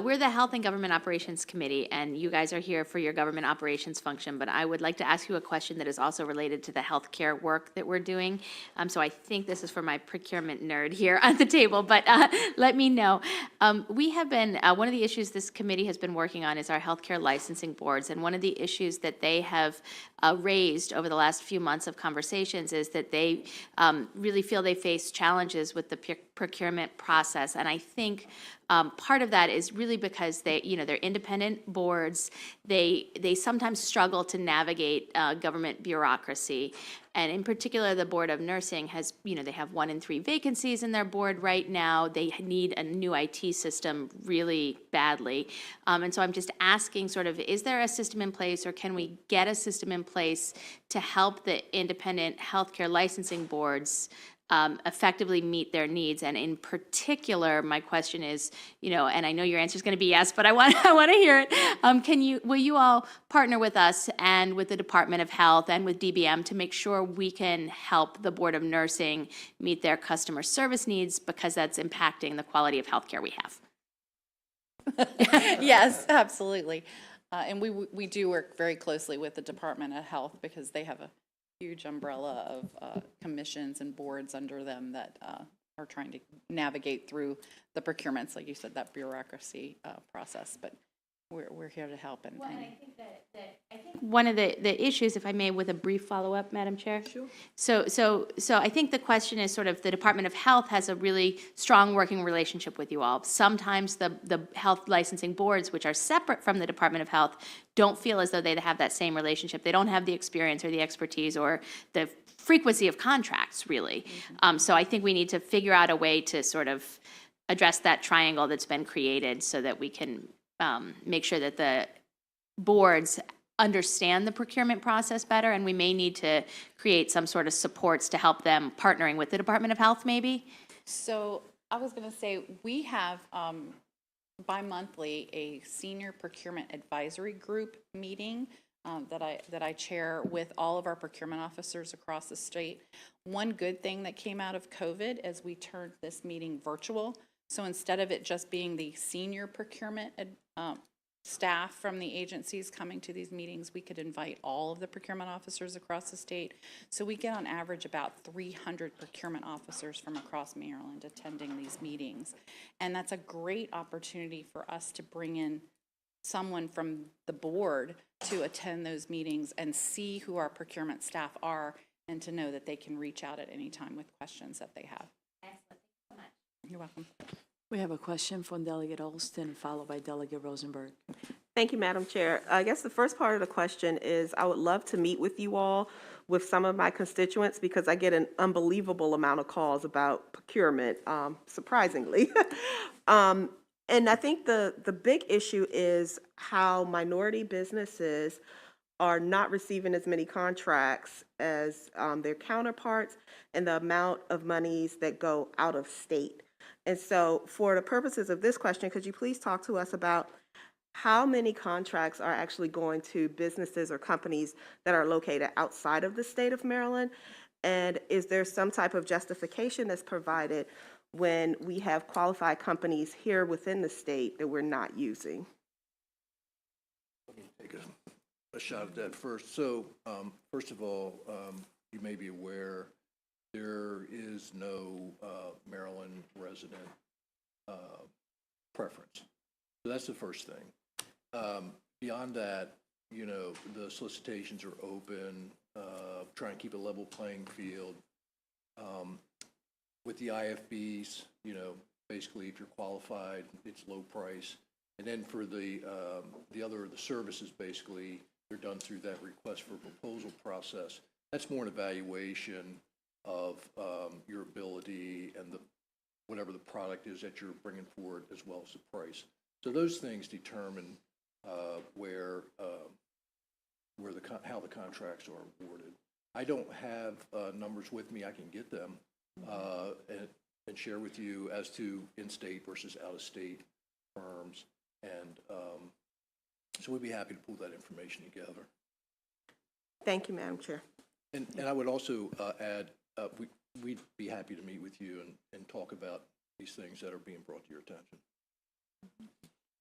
We're the Health and Government Operations Committee, and you guys are here for your government operations function, but I would like to ask you a question that is also related to the healthcare work that we're doing. So I think this is for my procurement nerd here at the table, but let me know. We have been, one of the issues this committee has been working on is our healthcare licensing boards, and one of the issues that they have raised over the last few months of conversations is that they really feel they face challenges with the procurement process, and I think part of that is really because they're independent boards. They sometimes struggle to navigate government bureaucracy. And in particular, the Board of Nursing has, they have 1 in 3 vacancies in their board right now. They need a new IT system really badly. And so I'm just asking is there a system in place, or can we get a system in place to help the independent healthcare licensing boards effectively meet their needs. And in particular, my question is, and I know your answer is going to be yes, but I want to hear it. Will you all partner with us and with the Department of Health and with DBM to make sure we can help the Board of Nursing meet their customer service needs, because that's impacting the quality of healthcare we have? Yes, absolutely. And we do work very closely with the Department of Health because they have a huge umbrella of commissions and boards under them that are trying to navigate through the procurements, like you said, that bureaucracy process. But we're here to help. And I think one of the issues, if I may, with a brief follow-up, Madam Chair. Sure. So I think the question is sort of the Department of Health has a really strong working relationship with you all. Sometimes the health licensing boards, which are separate from the Department of Health, don't feel as though they have that same relationship. They don't have the experience or the expertise or the frequency of contracts, really. So I think we need to figure out a way to sort of address that triangle that's been created so that we can make sure that the boards understand the procurement process better, and we may need to create some sort of supports to help them partnering with the Department of Health, maybe? so I was going to say, we have bi-monthly a senior procurement advisory group meeting that I chair with all of our procurement officers across the state. One good thing that came out of COVID is we turned this meeting virtual. So instead of it just being the senior procurement staff from the agencies coming to these meetings, we could invite all of the procurement officers across the state. So we get on average about 300 procurement officers from across Maryland attending these meetings. And that's a great opportunity for us to bring in someone from the board to attend those meetings and see who our procurement staff are, and to know that they can reach out at any time with questions that they have. Excellent. Thank you so much. You're welcome. We have a question from Delegate Olston, followed by Delegate Rosenberg. Thank you, Madam Chair. I guess the first part of the question is I would love to meet with you all, with some of my constituents, because I get an unbelievable amount of calls about procurement, surprisingly. And I think the big issue is how minority businesses are not receiving as many contracts as their counterparts, and the amount of monies that go out of state. And so for the purposes of this question, could you please talk to us about how many contracts are actually going to businesses or companies that are located outside of the state of Maryland? And is there some type of justification that's provided when we have qualified companies here within the state that we're not using? Let me take a shot at that first. So, first of all, you may be aware there is no Maryland resident preference. So that's the first thing. Beyond that, the solicitations are open, trying to keep a level playing field. With the IFBs, basically if you're qualified, it's low price. And then for the services, basically, they're done through that request for proposal process. That's more an evaluation of your ability and whatever the product is that you're bringing forward, as well as the price. So those things determine how the contracts are awarded. I don't have numbers with me. I can get them and share with you as to in-state versus out-of-state firms, and so we'd be happy to pull that information together. Thank you, Madam Chair. And I would also add, we'd be happy to meet with you and talk about these things that are being brought to your attention.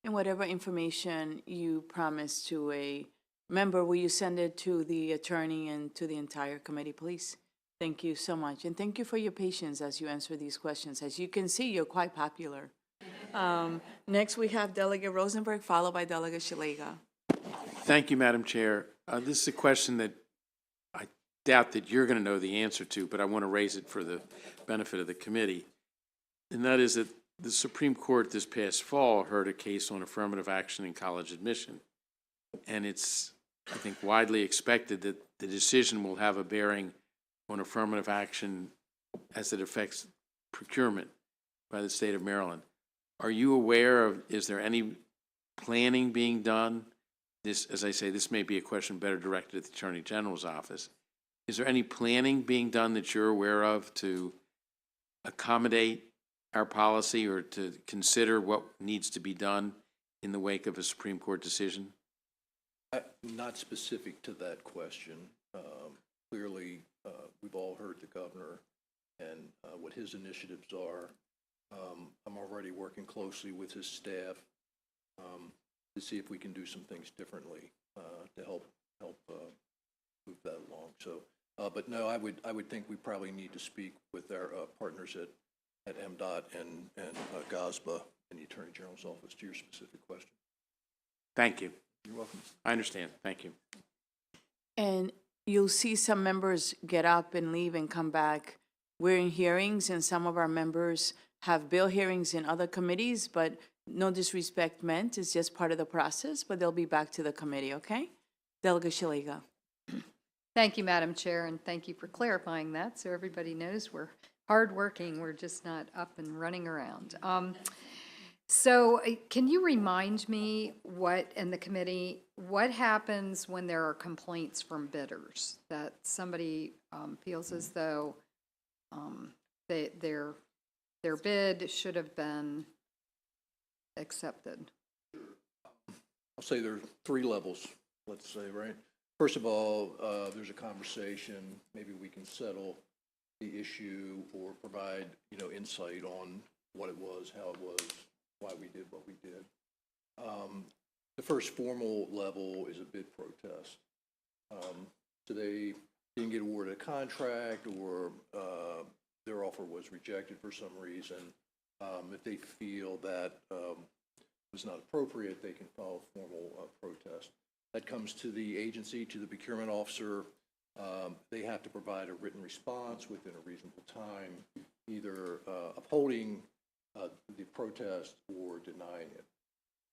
And whatever information you promise to a member, will you send it to the attorney and to the entire committee, please? Thank you so much. And thank you for your patience as you answer these questions. As you can see, you're quite popular. Next, we have Delegate Rosenberg, followed by Delegate Shalega. Thank you, Madam Chair. This is a question that I doubt that you're going to know the answer to, but I want to raise it for the benefit of the committee. And that is that the Supreme Court this past fall heard a case on affirmative action in college admission. And it's, I think, widely expected that the decision will have a bearing on affirmative action as it affects procurement by the state of Maryland. Are you aware of, is there any planning being done? This, as I say, this may be a question better directed at the Attorney General's office. Is there any planning being done that you're aware of to accommodate our policy or to consider what needs to be done in the wake of a Supreme Court decision? Not specific to that question. Clearly, we've all heard the governor and what his initiatives are. I'm already working closely with his staff to see if we can do some things differently to help move that along. So, but no, I would think we probably need to speak with our partners at MDOT and GOSBA and the Attorney General's office to your specific question. Thank you. You're welcome. I understand. Thank you. And you'll see some members get up and leave and come back. We're in hearings, and some of our members have bill hearings in other committees, but no disrespect meant. It's just part of the process, but they'll be back to the committee, okay? Delegate Shaliga. Thank you, Madam Chair, and thank you for clarifying that, so everybody knows we're hardworking, we're just not up and running around. Can you remind me in the committee, what happens when there are complaints from bidders, that somebody feels as though their bid should have been accepted? I'll say there are 3 levels, let's say, right? First of all, there's a conversation. Maybe we can settle the issue or provide, insight on what it was, how it was, why we did what we did. The first formal level is a bid protest. So they didn't get awarded a contract, or their offer was rejected for some reason. If they feel that was not appropriate, they can file a formal protest. That comes to the agency, to the procurement officer. They have to provide a written response within a reasonable time, either upholding the protest or denying it.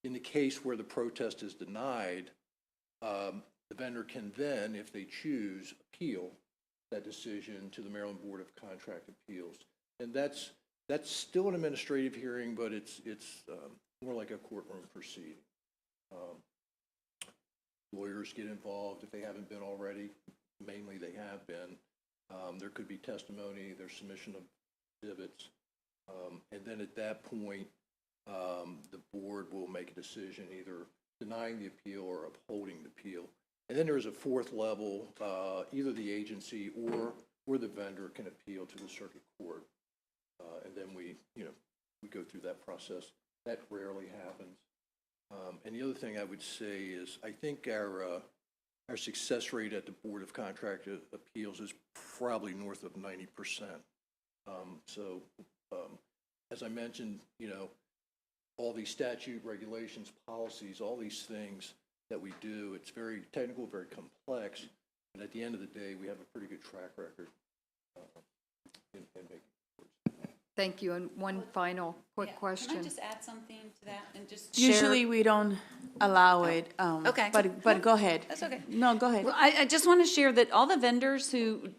In the case where the protest is denied, the vendor can then, if they choose, appeal that decision to the Maryland Board of Contract Appeals. And that's still an administrative hearing, but it's more like a courtroom proceeding. Lawyers get involved if they haven't been already. Mainly they have been. There could be testimony, there's submission of exhibits. And then at that point, the board will make a decision either denying the appeal or upholding the appeal. And then there's a 4th level, either the agency or the vendor can appeal to the circuit court. And then we go through that process. That rarely happens. And the other thing I would say is I think our success rate at the Board of Contract Appeals is probably north of 90%. As I mentioned, all these statute, regulations, policies, all these things that we do, it's very technical, very complex, but at the end of the day, we have a pretty good track record in making. Thank you, and one final quick question. Can I just add something to that and just Usually we don't allow it. Okay. But go ahead. That's okay. No, go ahead. Well, I just want to share that all the vendors who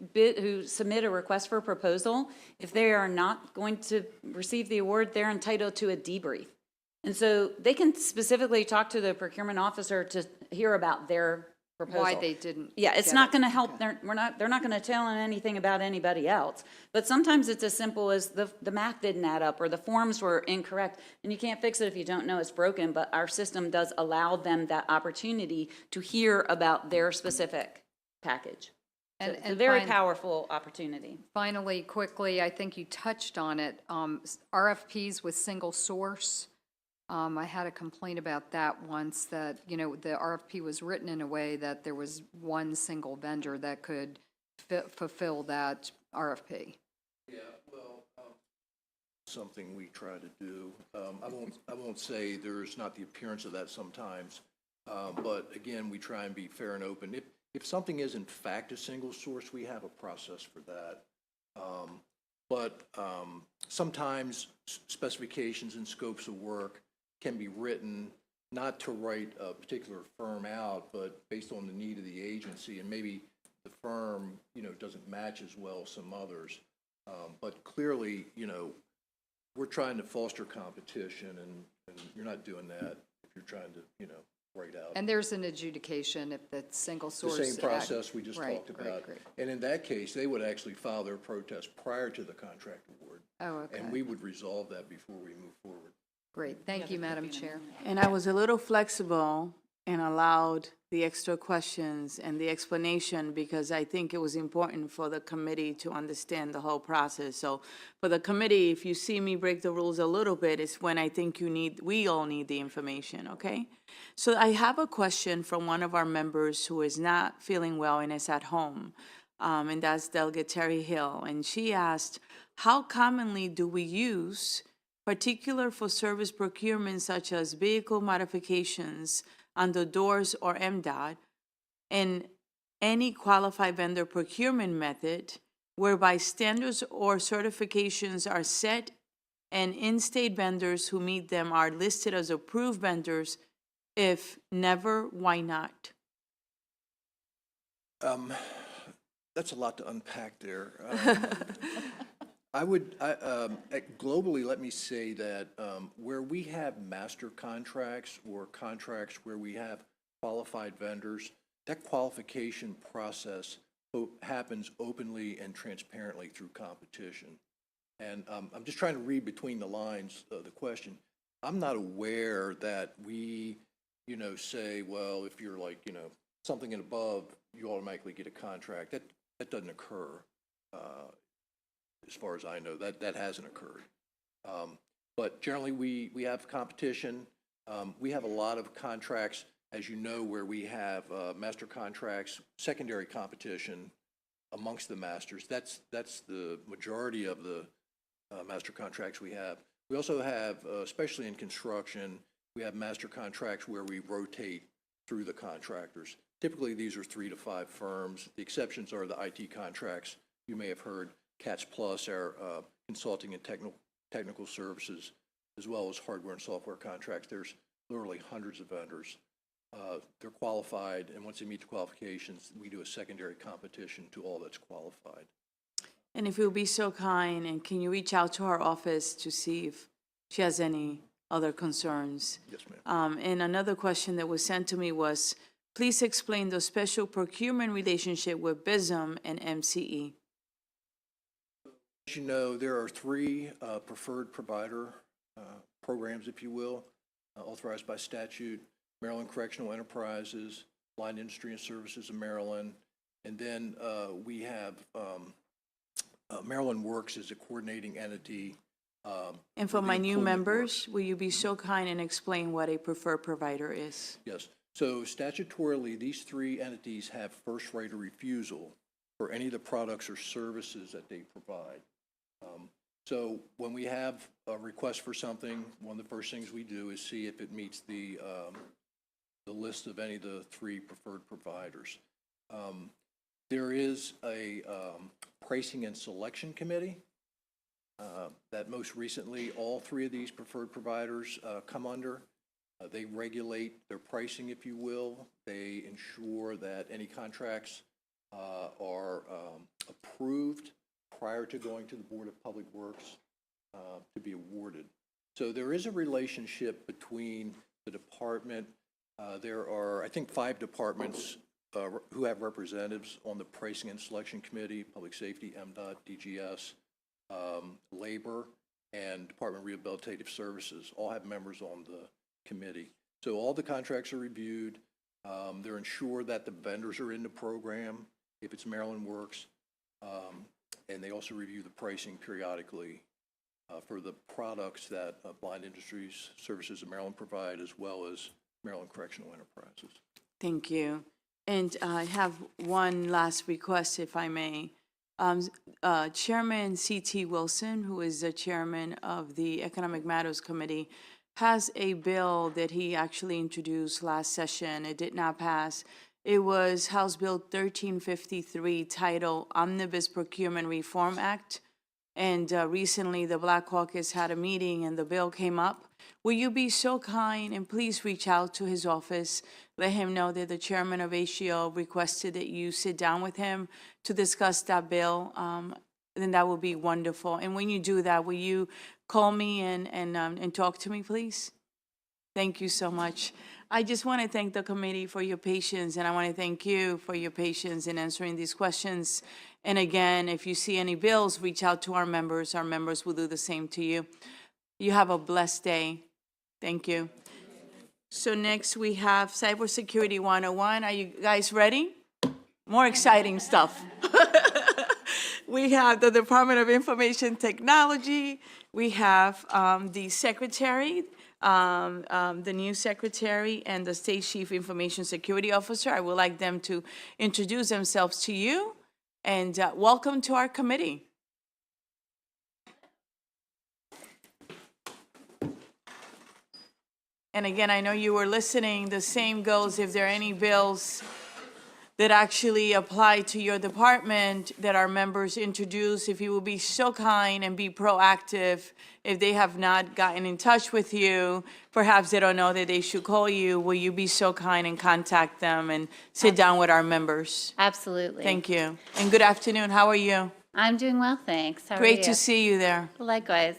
submit a request for a proposal, if they are not going to receive the award, they're entitled to a debrief. And so they can specifically talk to the procurement officer to hear about their proposal. Why they didn't Yeah, it's get not it. going to help. They're not going to tell them anything about anybody else. But sometimes it's as simple as the math didn't add up or the forms were incorrect. And you can't fix it if you don't know it's broken, but our system does allow them that opportunity to hear about their specific package. And- It's a and very fin- powerful opportunity. Finally, quickly, I think you touched on it, RFPs with single source. I had a complaint about that once, that, the RFP was written in a way that there was one single vendor that could fulfill that RFP. Yeah, well, something we try to do. I won't say there's not the appearance of that sometimes, but again, we try and be fair and open. If something is in fact a single source, we have a process for that. But sometimes specifications and scopes of work can be written not to write a particular firm out, but based on the need of the agency, and maybe the firm, doesn't match as well as some others. But clearly, we're trying to foster competition, and you're not doing that if you're trying to, write out. And there's an adjudication if the single source. The same process we just Right, talked about. great. And in that case, they would actually file their protest prior to the contract award. Oh, okay. And we would resolve that before we move forward. Great. Thank you, Madam Chair. And I was a little flexible and allowed the extra questions and the explanation because I think it was important for the committee to understand the whole process. So for the committee, if you see me break the rules a little bit, it's when I think we all need the information, okay? So I have a question from one of our members who is not feeling well and is at home, and that's Delegate Terry Hill. And she asked, how commonly do we use particular for service procurement such as vehicle modifications under DOORS or MDOT, and any qualified vendor procurement method whereby standards or certifications are set and in-state vendors who meet them are listed as approved vendors? If never, why not? That's a lot to unpack there. Globally, let me say that where we have master contracts or contracts where we have qualified vendors, that qualification process happens openly and transparently through competition. And I'm just trying to read between the lines of the question. I'm not aware that we, say, well, if you're like, something and above, you automatically get a contract. That doesn't occur. As far as I know, that hasn't occurred. But generally, we have competition. We have a lot of contracts, as you know, where we have master contracts, secondary competition amongst the masters. That's the majority of the master contracts we have. We also have, especially in construction, we have master contracts where we rotate through the contractors. Typically, these are 3 to 5 firms. The exceptions are the IT contracts. You may have heard CATS Plus, our consulting and technical services, as well as hardware and software contracts. There's literally hundreds of vendors. They're qualified, and once they meet the qualifications, we do a secondary competition to all that's qualified. And if you'll be so kind, and can you reach out to our office to see if she has any other concerns? Yes, ma'am. And another question that was sent to me was, please explain the special procurement relationship with BISM and MCE. As you know, there are 3 preferred provider programs, if you will, authorized by statute: Maryland Correctional Enterprises, Blind Industry and Services of Maryland, and then we have Maryland Works as a coordinating entity. And for the my new employment members, will you be so kind and explain what a preferred provider is? Yes. So statutorily, these 3 entities have first right of refusal for any of the products or services that they provide. So when we have a request for something, one of the first things we do is see if it meets the list of any of the 3 preferred providers. There is a pricing and selection committee that most recently all 3 of these preferred providers come under. They regulate their pricing, if you will. They ensure that any contracts are approved prior to going to the Board of Public Works to be awarded. So there is a relationship between the department. There are, I think, 5 departments who have representatives on the Pricing and Selection Committee: Public Safety, MDOT, DGS, Labor, and Department of Rehabilitative Services. All have members on the committee. So all the contracts are reviewed. They're ensured that the vendors are in the program, if it's Maryland Works, and they also review the pricing periodically for the products that Blind Industries Services of Maryland provide, as well as Maryland Correctional Enterprises. Thank you. And I have one last request, if I may. Chairman C.T. Wilson, who is the chairman of the Economic Matters Committee, has a bill that he actually introduced last session. It did not pass. It was House Bill 1353, titled Omnibus Procurement Reform Act. And recently, the Black Caucus had a meeting and the bill came up. Will you be so kind and please reach out to his office, let him know that the chairman of HGO requested that you sit down with him to discuss that bill? Then that would be wonderful. And when you do that, will you call me and talk to me, please? Thank you so much. I just want to thank the committee for your patience, and I want to thank you for your patience in answering these questions. And again, if you see any bills, reach out to our members. Our members will do the same to you. You have a blessed day. Thank you. So next we have Cybersecurity 101. Are you guys ready? More exciting stuff. We have the Department of Information Technology. We have the secretary, the new secretary, and the State Chief Information Security Officer. I would like them to introduce themselves to you, and welcome to our committee. And again, I know you were listening. The same goes if there are any bills that actually apply to your department that our members introduce. If you will be so kind and be proactive, if they have not gotten in touch with you, perhaps they don't know that they should call you, will you be so kind and contact them and sit down with our members? Absolutely. Thank you. And good afternoon. How are you? I'm doing well, thanks. How are Great you? to see you there. Likewise.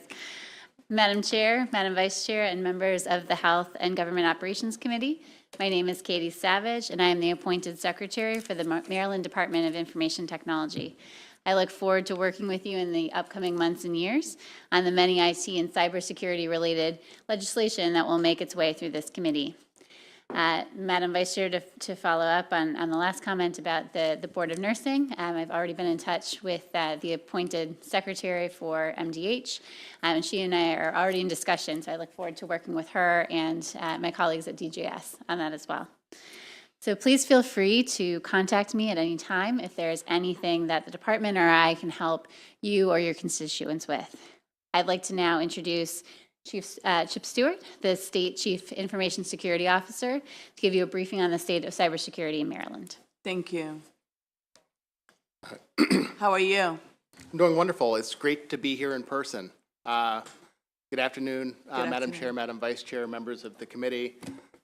Madam Chair, Madam Vice Chair, and members of the Health and Government Operations Committee, my name is Katie Savage, and I am the appointed secretary for the Maryland Department of Information Technology. I look forward to working with you in the upcoming months and years on the many IT and cybersecurity-related legislation that will make its way through this committee. Madam Vice Chair, to follow up on the last comment about the Board of Nursing, I've already been in touch with the appointed secretary for MDH, and she and I are already in discussion, so I look forward to working with her and my colleagues at DJS on that as well. So please feel free to contact me at any time if there's anything that the department or I can help you or your constituents with. I'd like to now introduce Chip Stewart, the State Chief Information Security Officer, to give you a briefing on the state of cybersecurity in Maryland. Thank you. How are you? I'm doing wonderful. It's great to be here in person. Good afternoon, Madam afternoon. Chair, Madam Vice Chair, members of the committee.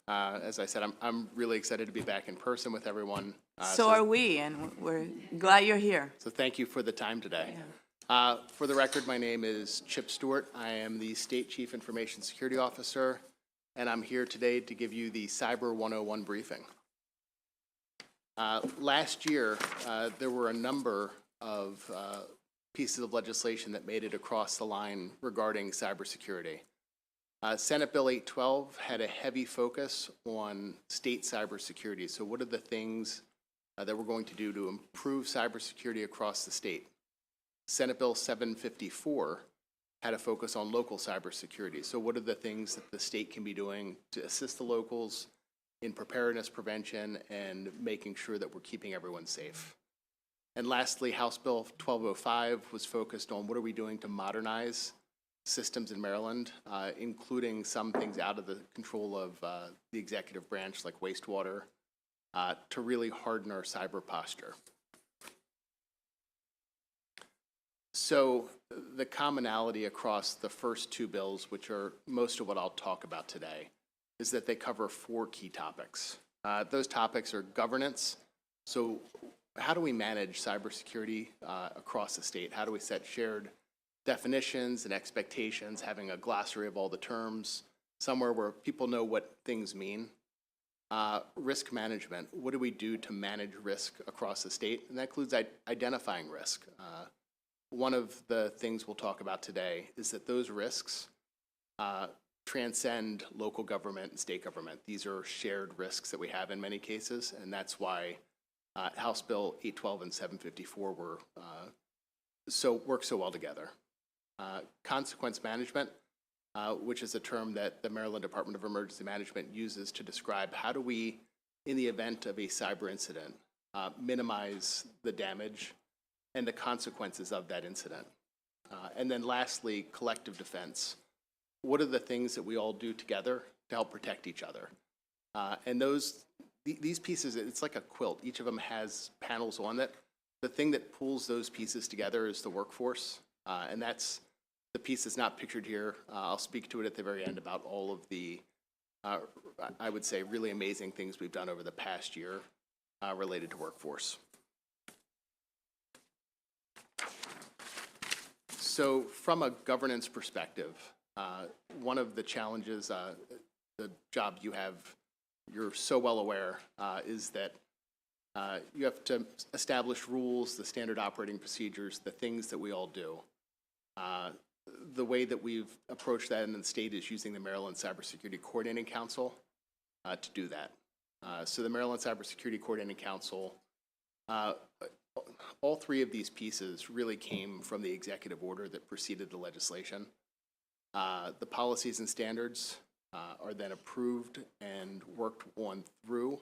As I said, I'm really excited to be back in person with everyone. So are we, and we're glad you're here. So thank you for the time today. For the record, my name is Chip Stewart. I am the State Chief Information Security Officer, and I'm here today to give you the Cyber 101 briefing. Last year, there were a number of pieces of legislation that made it across the line regarding cybersecurity. Senate Bill 812 had a heavy focus on state cybersecurity. So what are the things that we're going to do to improve cybersecurity across the state? Senate Bill 754 had a focus on local cybersecurity. So what are the things that the state can be doing to assist the locals in preparedness, prevention, and making sure that we're keeping everyone safe? And lastly, House Bill 1205 was focused on what are we doing to modernize systems in Maryland, including some things out of the control of the executive branch, like wastewater, to really harden our cyber posture. So the commonality across the first two bills, which are most of what I'll talk about today, is that they cover four key topics. Those topics are governance. So how do we manage cybersecurity across the state? How do we set shared definitions and expectations, having a glossary of all the terms, somewhere where people know what things mean? Risk management. What do we do to manage risk across the state? And that includes identifying risk. One of the things we'll talk about today is that those risks transcend local government and state government. These are shared risks that we have in many cases, and that's why House Bill 812 and 754 work so well together. Consequence management, which is a term that the Maryland Department of Emergency Management uses to describe how do we, in the event of a cyber incident, minimize the damage and the consequences of that incident. And then lastly, collective defense. What are the things that we all do together to help protect each other? And these pieces, it's like a quilt. Each of them has panels on it. The thing that pulls those pieces together is the workforce. And that's the piece that's not pictured here. I'll speak to it at the very end about all of the, I would say, really amazing things we've done over the past year related to workforce. So from a governance perspective, one of the challenges, the job you have you're so well aware, is that you have to establish rules, the standard operating procedures, the things that we all do. The way that we've approached that in the state is using the Maryland Cybersecurity Coordinating Council to do that. So the Maryland Cybersecurity Coordinating Council, all three of these pieces really came from the executive order that preceded the legislation. The policies and standards are then approved and worked on through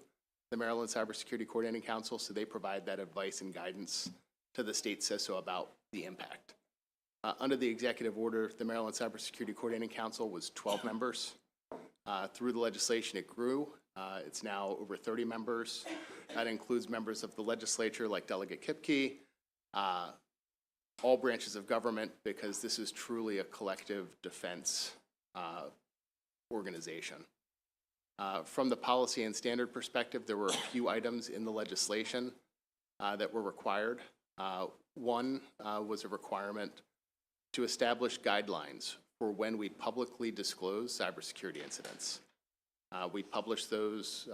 the Maryland Cybersecurity Coordinating Council, so they provide that advice and guidance to the state CISO about the impact. Under the executive order, the Maryland Cybersecurity Coordinating Council was 12 members. Through the legislation, it grew. It's now over 30 members. That includes members of the legislature like Delegate Kipke, all branches of government, because this is truly a collective defense organization. From the policy and standard perspective, there were a few items in the legislation that were required. One was a requirement to establish guidelines for when we publicly disclose cybersecurity incidents. We published those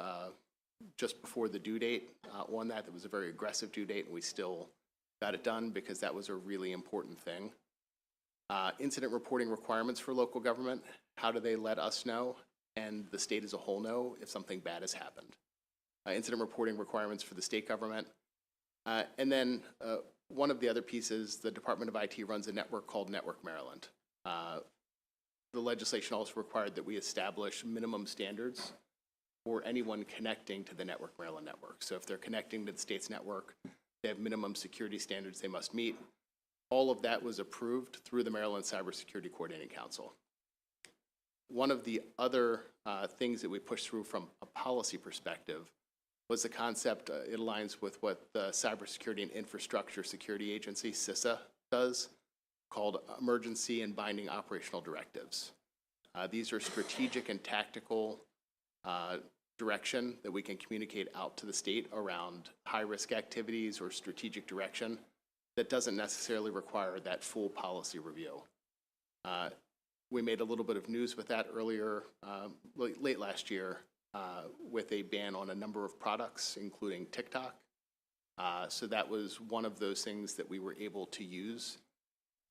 just before the due date on that. It was a very aggressive due date, and we still got it done because that was a really important thing. Incident reporting requirements for local government. How do they let us know and the state as a whole know if something bad has happened? Incident reporting requirements for the state government. And then one of the other pieces, the Department of IT runs a network called Network Maryland. The legislation also required that we establish minimum standards for anyone connecting to the Network Maryland network. So if they're connecting to the state's network, they have minimum security standards they must meet. All of that was approved through the Maryland Cybersecurity Coordinating Council. One of the other things that we pushed through from a policy perspective was the concept, it aligns with what the Cybersecurity and Infrastructure Security Agency, CISA, does, called Emergency and Binding Operational Directives. These are strategic and tactical direction that we can communicate out to the state around high-risk activities or strategic direction that doesn't necessarily require that full policy review. We made a little bit of news with that earlier, late last year, with a ban on a number of products, including TikTok. So that was one of those things that we were able to use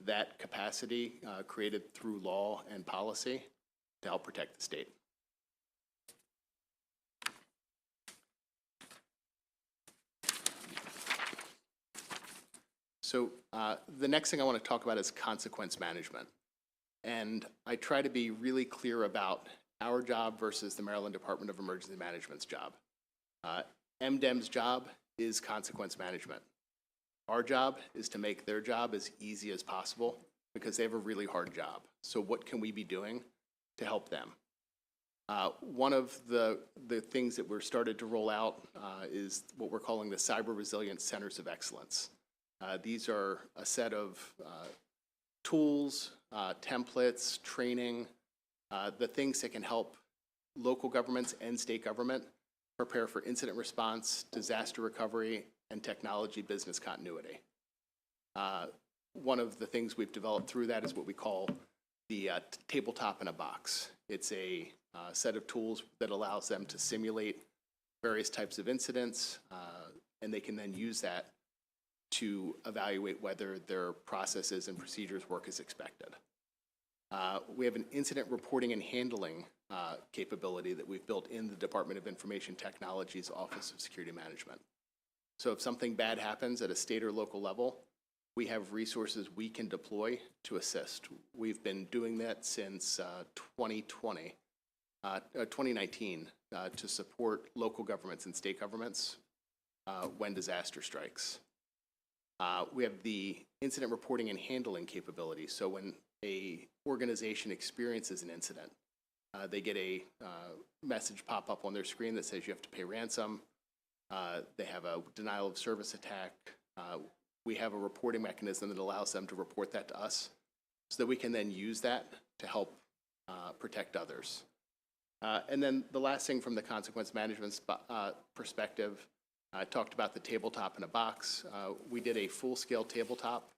that capacity created through law and policy to help protect the state. So the next thing I want to talk about is consequence management. And I try to be really clear about our job versus the Maryland Department of Emergency Management's job. MDEM's job is consequence management. Our job is to make their job as easy as possible because they have a really hard job. So what can we be doing to help them? One of the things that we're started to roll out is what we're calling the Cyber Resilience Centers of Excellence. These are a set of tools, templates, training, the things that can help local governments and state government prepare for incident response, disaster recovery, and technology business continuity. One of the things we've developed through that is what we call the tabletop in a box. It's a set of tools that allows them to simulate various types of incidents, and they can then use that to evaluate whether their processes and procedures work as expected. We have an incident reporting and handling capability that we've built in the Department of Information Technology's Office of Security Management. So if something bad happens at a state or local level, we have resources we can deploy to assist. We've been doing that since 2019 to support local governments and state governments when disaster strikes. We have the incident reporting and handling capability. So when a organization experiences an incident, they get a message pop up on their screen that says you have to pay ransom. They have a denial of service attack. We have a reporting mechanism that allows them to report that to us so that we can then use that to help protect others. And then the last thing from the consequence management perspective, I talked about the tabletop in a box. We did a full-scale tabletop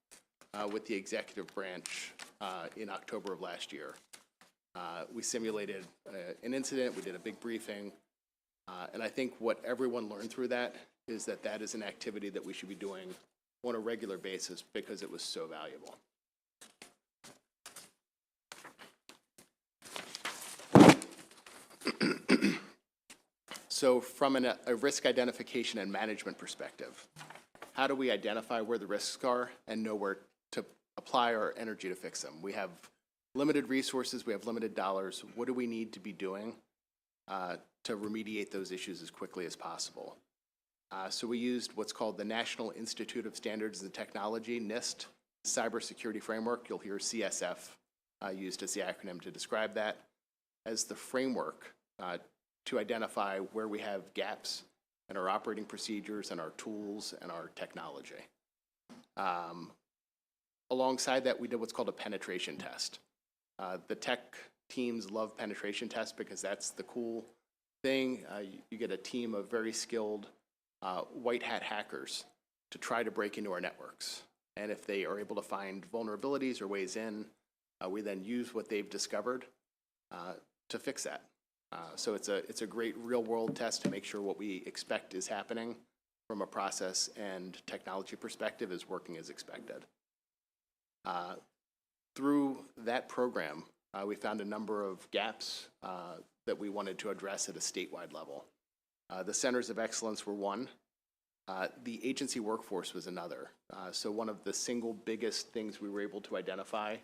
with the executive branch in October of last year. We simulated an incident. We did a big briefing. And I think what everyone learned through that is that that is an activity that we should be doing on a regular basis because it was so valuable. So from a risk identification and management perspective, how do we identify where the risks are and know where to apply our energy to fix them? We have limited resources, we have limited dollars. What do we need to be doing to remediate those issues as quickly as possible? So we used what's called the National Institute of Standards and Technology, NIST, Cybersecurity Framework. You'll hear CSF used as the acronym to describe that, as the framework to identify where we have gaps in our operating procedures and our tools and our technology. Alongside that, we did what's called a penetration test. The tech teams love penetration tests because that's the cool thing. You get a team of very skilled white hat hackers to try to break into our networks. And if they are able to find vulnerabilities or ways in, we then use what they've discovered to fix that. So it's a great real world test to make sure what we expect is happening from a process and technology perspective is working as expected. Through that program, we found a number of gaps that we wanted to address at a statewide level. The centers of excellence were one. The agency workforce was another. So one of the single biggest things we were able to identify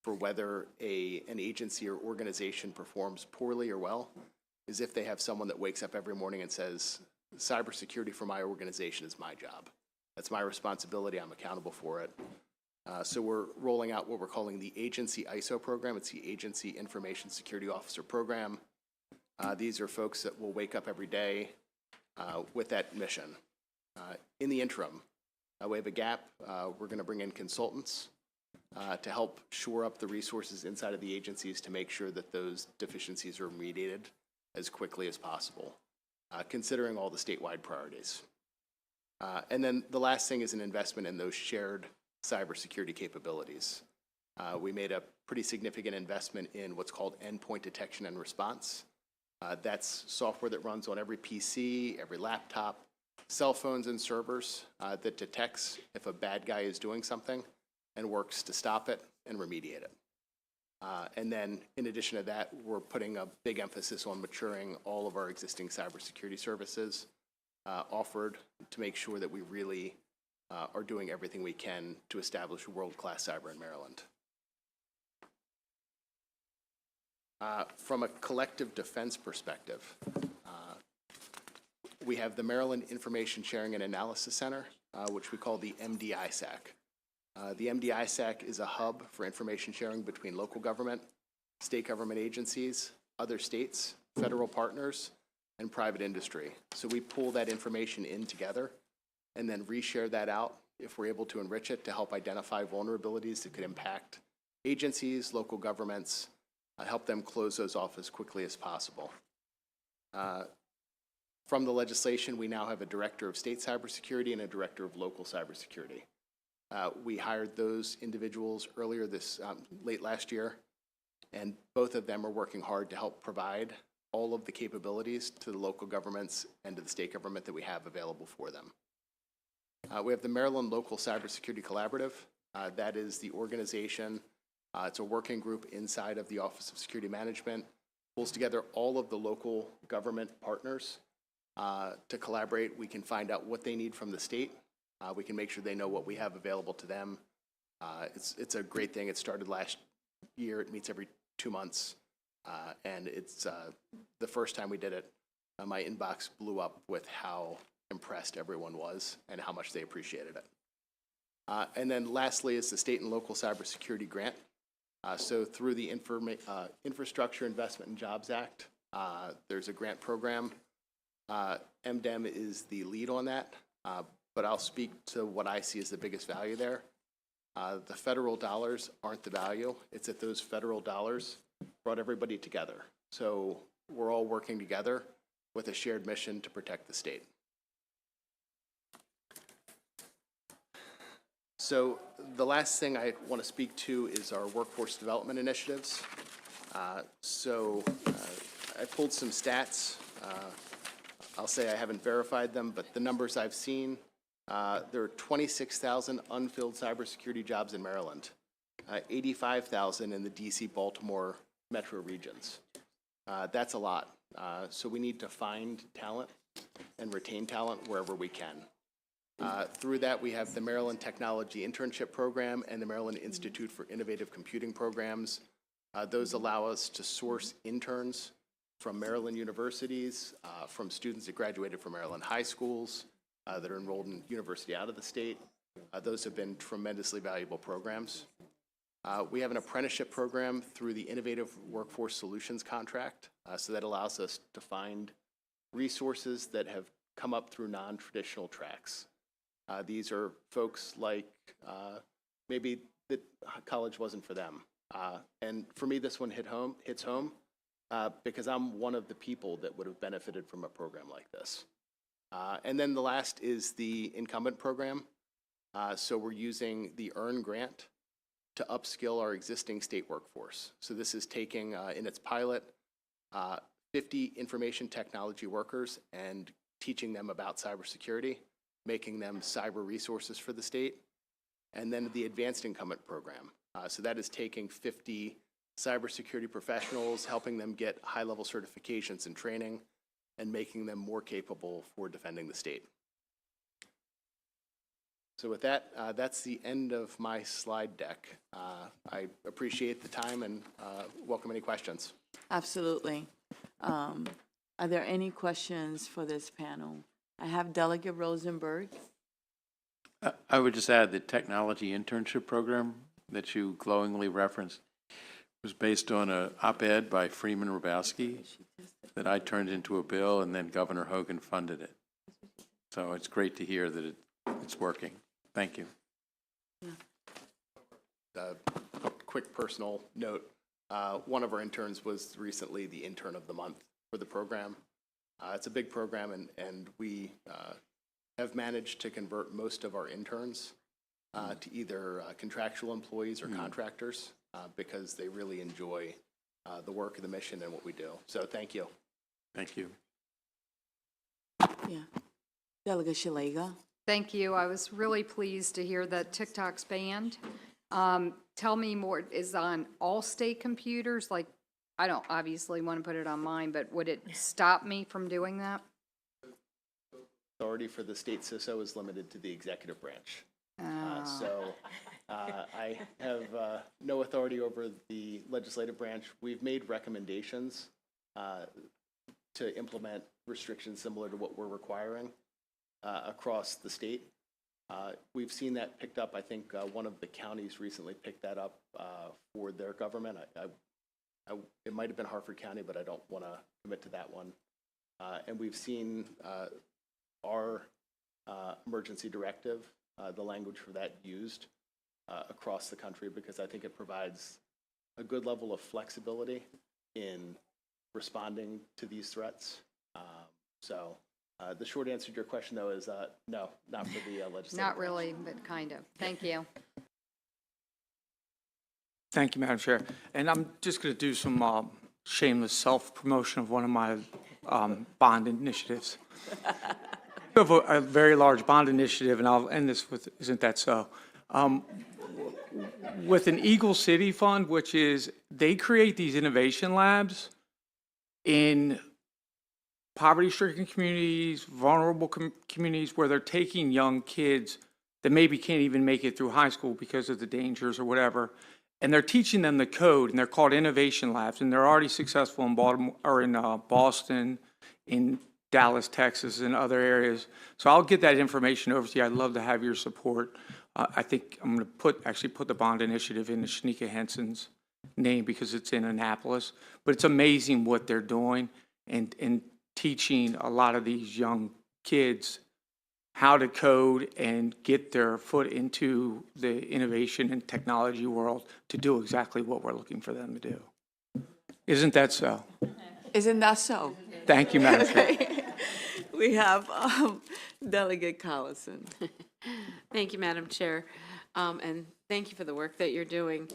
for whether an agency or organization performs poorly or well is if they have someone that wakes up every morning and says, cybersecurity for my organization is my job. That's my responsibility. I'm accountable for it. So we're rolling out what we're calling the Agency ISO program. It's the Agency Information Security Officer program. These are folks that will wake up every day with that mission. In the interim, we have a gap. We're going to bring in consultants to help shore up the resources inside of the agencies to make sure that those deficiencies are remediated as quickly as possible, considering all the statewide priorities. And then the last thing is an investment in those shared cybersecurity capabilities. We made a pretty significant investment in what's called endpoint detection and response. That's software that runs on every PC, every laptop, cell phones and servers that detects if a bad guy is doing something and works to stop it and remediate it. And then in addition to that, we're putting a big emphasis on maturing all of our existing cybersecurity services offered to make sure that we really are doing everything we can to establish world-class cyber in Maryland. From a collective defense perspective, we have the Maryland Information Sharing and Analysis Center, which we call the MDISAC. The MDISAC is a hub for information sharing between local government, state government agencies, other states, federal partners, and private industry. So we pull that information in together and then reshare that out if we're able to enrich it to help identify vulnerabilities that could impact agencies, local governments, help them close those off as quickly as possible. From the legislation, we now have a director of state cybersecurity and a director of local cybersecurity. We hired those individuals earlier late last year, and both of them are working hard to help provide all of the capabilities to the local governments and to the state government that we have available for them. We have the Maryland Local Cybersecurity Collaborative. That is the organization. It's a working group inside of the Office of Security Management, pulls together all of the local government partners to collaborate. We can find out what they need from the state. We can make sure they know what we have available to them. It's a great thing. It started last year. It meets every 2 months. And it's the first time we did it, my inbox blew up with how impressed everyone was and how much they appreciated it. And then lastly is the State and Local Cybersecurity Grant. So through the Infrastructure Investment and Jobs Act, there's a grant program. MDEM is the lead on that, but I'll speak to what I see as the biggest value there. The federal dollars aren't the value. It's that those federal dollars brought everybody together. So we're all working together with a shared mission to protect the state. So the last thing I want to speak to is our workforce development initiatives. I pulled some stats I'll say I haven't verified them, but the numbers I've seen, there are 26,000 unfilled cybersecurity jobs in Maryland, 85,000 in the DC, Baltimore metro regions. That's a lot. So we need to find talent and retain talent wherever we can. Through that, we have the Maryland Technology Internship Program and the Maryland Institute for Innovative Computing Programs. Those allow us to source interns from Maryland universities, from students that graduated from Maryland high schools, that are enrolled in university out of the state. Those have been tremendously valuable programs. We have an apprenticeship program through the Innovative Workforce Solutions contract, so that allows us to find resources that have come up through non-traditional tracks. These are folks like maybe that college wasn't for them. And for me, this one hits home because I'm one of the people that would have benefited from a program like this. And then the last is the incumbent program. So we're using the EARN grant to upskill our existing state workforce. So this is taking, in its pilot, 50 information technology workers and teaching them about cybersecurity, making them cyber resources for the state. And then the advanced incumbent program. So that is taking 50 cybersecurity professionals, helping them get high-level certifications and training, and making them more capable for defending the state. So with that, that's the end of my slide deck. I appreciate the time and welcome any questions. Absolutely. Are there any questions for this panel? I have Delegate Rosenberg. I would just add the technology internship program that you glowingly referenced was based on an op-ed by Freeman Rabowski that I turned into a bill, and then Governor Hogan funded it. So it's great to hear that it's working. Thank you. A quick personal note, one of our interns was recently the intern of the month for the program. It's a big program, and we have managed to convert most of our interns to either contractual employees or contractors because they really enjoy the work of the mission and what we do. So thank you. Thank you. Yeah. Delegate Shalega. Thank you. I was really pleased to hear that TikTok's banned. Tell me more, is on all state computers? Like, I don't obviously want to put it on mine, but would it stop me from doing that? Authority for the state CISO is limited to the executive branch. So I have no authority over the legislative branch. We've made recommendations to implement restrictions similar to what we're requiring across the state. We've seen that picked up. I think one of the counties recently picked that up for their government. It might have been Harford County, but I don't want to commit to that one. And we've seen our emergency directive, the language for that used across the country because I think it provides a good level of flexibility in responding to these threats. So the short answer to your question, though, is no, not for the legislature. Not really, but kind of. Thank you. Thank you, Madam Chair. And I'm just going to do some shameless self-promotion of one of my bond initiatives. We have a very large bond initiative, and I'll end this with, isn't that so? With an Eagle City Fund, which is, they create these innovation labs in poverty-stricken communities, vulnerable communities, where they're taking young kids that maybe can't even make it through high school because of the dangers or whatever, and they're teaching them the code, and they're called innovation labs, and they're already successful in Baltimore, or in Boston, in Dallas, Texas, and other areas. So I'll get that information over to you. I'd love to have your support. I think I'm going to actually put the bond initiative in Shanika Henson's name because it's in Annapolis. But it's amazing what they're doing and teaching a lot of these young kids how to code and get their foot into the innovation and technology world to do exactly what we're looking for them to do. Isn't that so? Isn't that so? Thank you, Madam Chair. We have Delegate Collison. Thank you, Madam Chair, and thank you for the work that you're doing.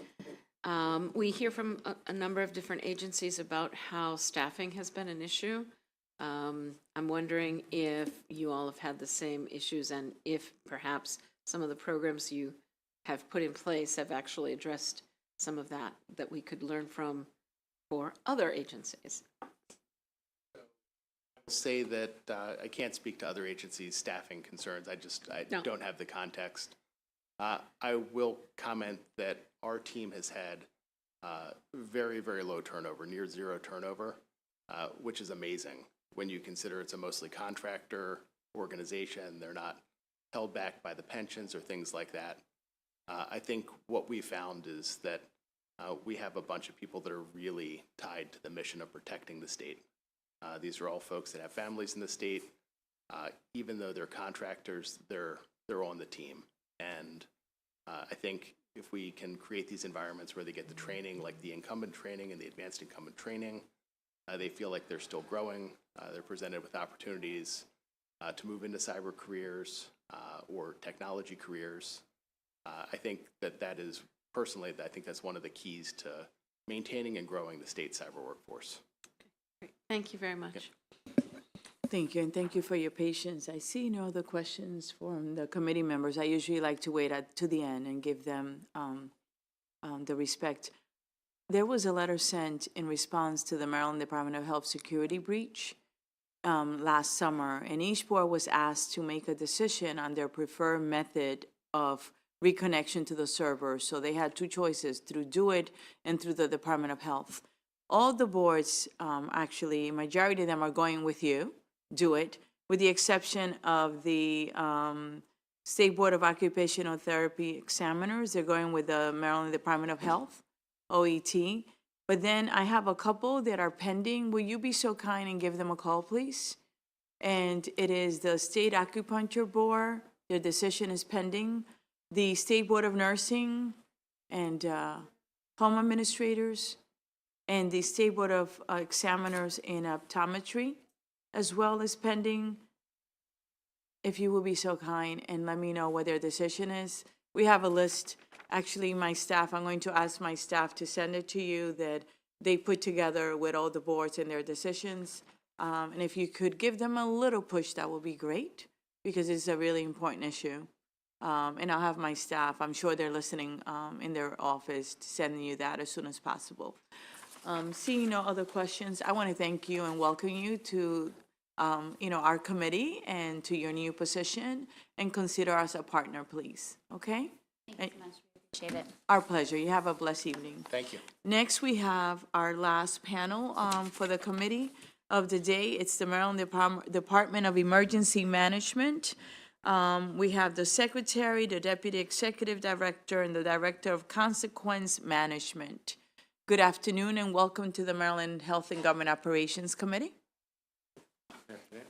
We hear from a number of different agencies about how staffing has been an issue I'm wondering if you all have had the same issues and if perhaps some of the programs you have put in place have actually addressed some of that we could learn from for other agencies. Say that I can't speak to other agencies' staffing concerns. I No. don't have the context. I will comment that our team has had very, very low turnover, near zero turnover, which is amazing when you consider it's a mostly contractor organization. They're not held back by the pensions or things like that. I think what we found is that we have a bunch of people that are really tied to the mission of protecting the state. These are all folks that have families in the state. Even though they're contractors, they're on the team. And I think if we can create these environments where they get the training, like the incumbent training and the advanced incumbent training, they feel like they're still growing. They're presented with opportunities to move into cyber careers or technology careers. I think that is, personally, I think that's one of the keys to maintaining and growing the state cyber workforce. Great. Thank you very much. Thank you, and thank you for your patience. I see no other questions from the committee members. I usually like to wait to the end and give them the respect. There was a letter sent in response to the Maryland Department of Health security breach last summer, and each board was asked to make a decision on their preferred method of reconnection to the server. So they had two choices, through Do It and through the Department of Health. All the boards, actually, majority of them are going with you, Do It, with the exception of the State Board of Occupational Therapy examiners. They're going with the Maryland Department of Health, OET. But then I have a couple that are pending. Will you be so kind and give them a call, please? And it is the State Acupuncture Board. Their decision is pending. The State Board of Nursing and Home Administrators, and the State Board of Examiners in Optometry, as well as pending. If you will be so kind and let me know what their decision is. We have a list. Actually, my staff, I'm going to ask my staff to send it to you that they put together with all the boards and their decisions. And if you could give them a little push, that would be great, because it's a really important issue. And I'll have my staff, I'm sure they're listening in their office, to send you that as soon as possible. Seeing no other questions, I want to thank you and welcome you to our committee and to your new position, and consider us a partner, please. Okay? Thank you so much. We appreciate it. Our pleasure. You have a blessed evening. Thank you. Next, we have our last panel for the committee of the day. It's the Maryland Department of Emergency Management. We have the Secretary, the Deputy Executive Director, and the Director of Consequence Management. Good afternoon and welcome to the Maryland Health and Government Operations Committee.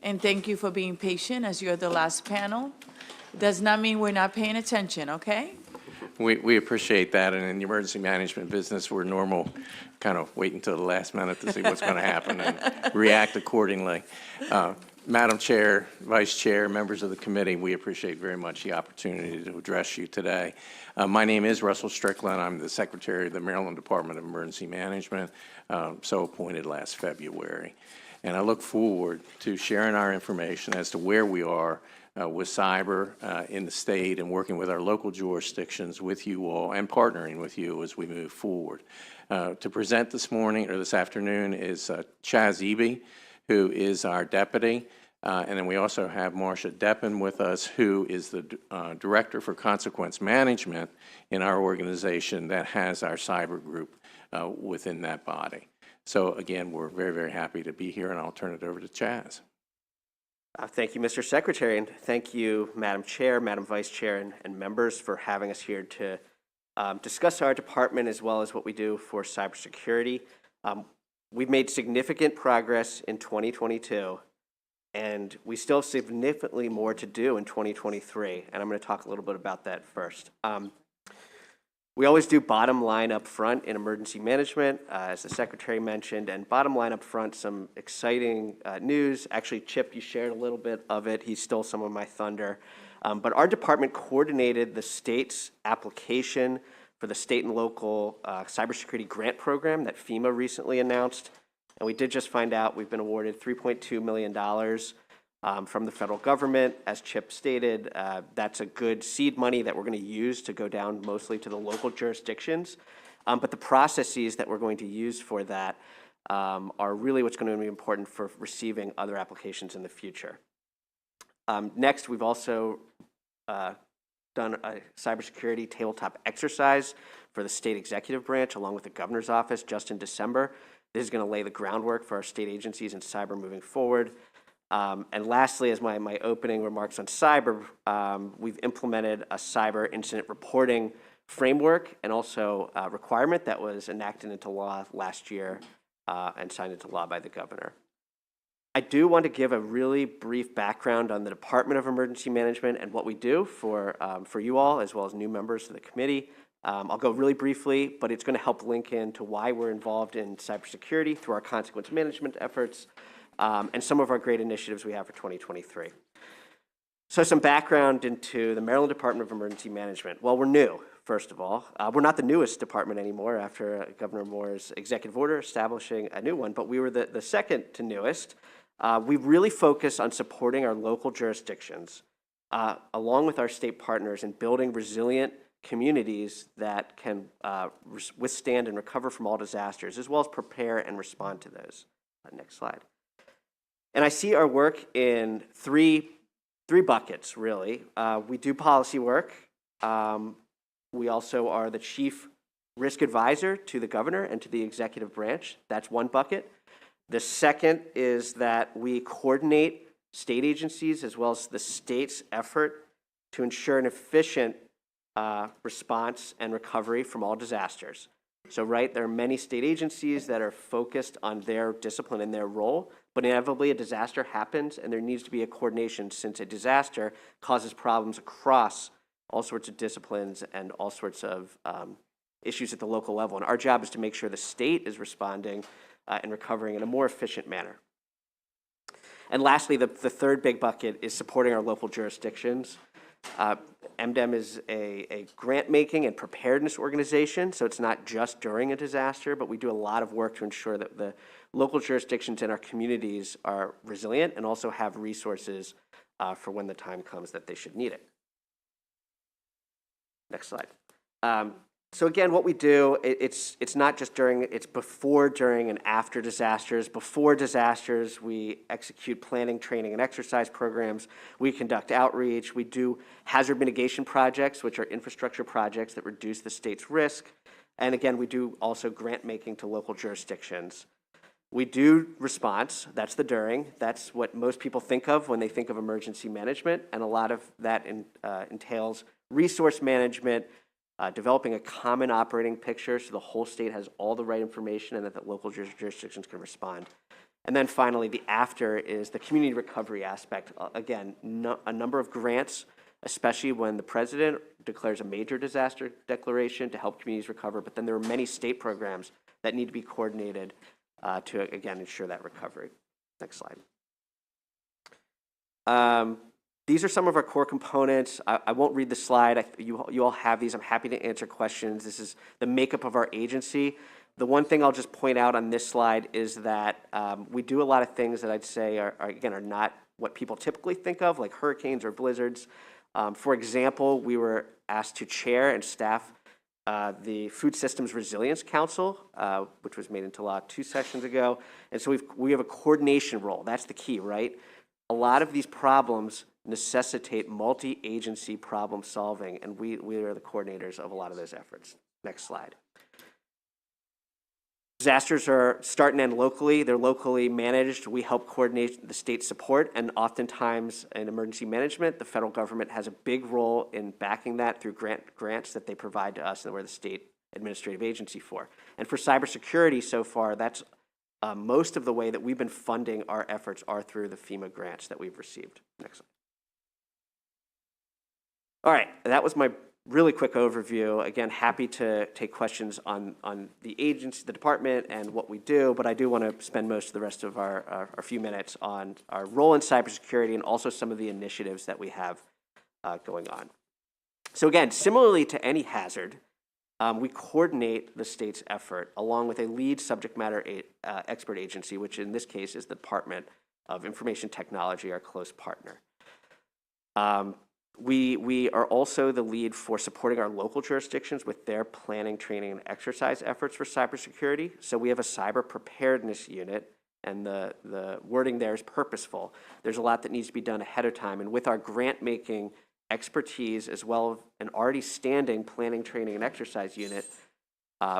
And thank you for being patient as you're the last panel. Does not mean we're not paying attention, okay? We appreciate that, and in the emergency management business, we're normal, kind of wait until the last minute to see what's going to happen and react accordingly. Madam Chair, Vice Chair, members of the committee, we appreciate very much the opportunity to address you today. My name is Russell Strickland. I'm the Secretary of the Maryland Department of Emergency Management, so appointed last February. And I look forward to sharing our information as to where we are with cyber in the state, and working with our local jurisdictions with you all and partnering with you as we move forward. To present this morning or this afternoon is Chaz Eby, who is our deputy. And then we also have Marcia Deppen with us, who is the Director for Consequence Management in our organization that has our cyber group within that body. So again, we're very, very happy to be here, and I'll turn it over to Chaz. Thank you, Mr. Secretary, and thank you, Madam Chair, Madam Vice Chair, and members for having us here to discuss our department as well as what we do for cybersecurity. We've made significant progress in 2022, and we still have significantly more to do in 2023, and I'm going to talk a little bit about that first. We always do bottom line up front in emergency management, as the Secretary mentioned, and bottom line up front, some exciting news. Actually, Chip, you shared a little bit of it. He stole some of my thunder. But our department coordinated the state's application for the state and local cybersecurity grant program that FEMA recently announced. And we did just find out we've been awarded $3.2 million from the federal government. As Chip stated, that's a good seed money that we're going to use to go down mostly to the local jurisdictions. But the processes that we're going to use for that are really what's going to be important for receiving other applications in the future. Next, we've also done a cybersecurity tabletop exercise for the state executive branch along with the governor's office just in December. This is going to lay the groundwork for our state agencies in cyber moving forward. And lastly, as my opening remarks on cyber, we've implemented a cyber incident reporting framework and also requirement that was enacted into law last year and signed into law by the governor. I do want to give a really brief background on the Department of Emergency Management and what we do for you all, as well as new members of the committee. I'll go really briefly, but it's going to help link into why we're involved in cybersecurity through our consequence management efforts and some of our great initiatives we have for 2023. So some background into the Maryland Department of Emergency Management. Well, we're new, first of all. We're not the newest department anymore after Governor Moore's executive order establishing a new one, but we were the second to newest. We really focus on supporting our local jurisdictions, along with our state partners, in building resilient communities that can withstand and recover from all disasters, as well as prepare and respond to those. Next slide. And I see our work in three buckets, really. We do policy work. We also are the chief risk advisor to the governor and to the executive branch. That's one bucket. The second is that we coordinate state agencies as well as the state's effort to ensure an efficient response and recovery from all disasters. So, right, there are many state agencies that are focused on their discipline and their role, but inevitably a disaster happens and there needs to be a coordination since a disaster causes problems across all sorts of disciplines and all sorts of issues at the local level. And our job is to make sure the state is responding and recovering in a more efficient manner. And lastly, the third big bucket is supporting our local jurisdictions. MDEM is a grant-making and preparedness organization, so it's not just during a disaster, but we do a lot of work to ensure that the local jurisdictions in our communities are resilient and also have resources for when the time comes that they should need it. Next slide. So again, what we do, it's not just during, it's before, during, and after disasters. Before disasters, we execute planning, training, and exercise programs. We conduct outreach. We do hazard mitigation projects, which are infrastructure projects that reduce the state's risk. And again, we do also grant making to local jurisdictions. We do response, that's the during. That's what most people think of when they think of emergency management, and a lot of that entails resource management, developing a common operating picture so the whole state has all the right information and that the local jurisdictions can respond. And then finally, the after is the community recovery aspect. Again, a number of grants, especially when the president declares a major disaster declaration to help communities recover, but then there are many state programs that need to be coordinated to, again, ensure that recovery. Next slide. These are some of our core components. I won't read the slide. You all have these. I'm happy to answer questions. This is the makeup of our agency. The one thing I'll just point out on this slide is that we do a lot of things that I'd say are not what people typically think of, like hurricanes or blizzards. For example, we were asked to chair and staff the Food Systems Resilience Council, which was made into law 2 sessions ago. And so we have a coordination role. That's the key, right? A lot of these problems necessitate multi-agency problem solving, and we are the coordinators of a lot of those efforts. Next slide. Disasters start and end locally. They're locally managed. We help coordinate the state support, and oftentimes in emergency management, the federal government has a big role in backing that through grants that they provide to us, and we're the state administrative agency for. And for cybersecurity so far, that's most of the way that we've been funding our efforts are through the FEMA grants that we've received. Next slide. All right, that was my really quick overview. Again, happy to take questions on the agency, the department, and what we do, but I do want to spend most of the rest of our few minutes on our role in cybersecurity and also some of the initiatives that we have going on. So again, similarly to any hazard, we coordinate the state's effort along with a lead subject matter expert agency, which in this case is the Department of Information Technology, our close partner. We are also the lead for supporting our local jurisdictions with their planning, training, and exercise efforts for cybersecurity. So we have a cyber preparedness unit, and the wording there is purposeful. There's a lot that needs to be done ahead of time, and with our grant-making expertise as well as an already standing planning, training, and exercise unit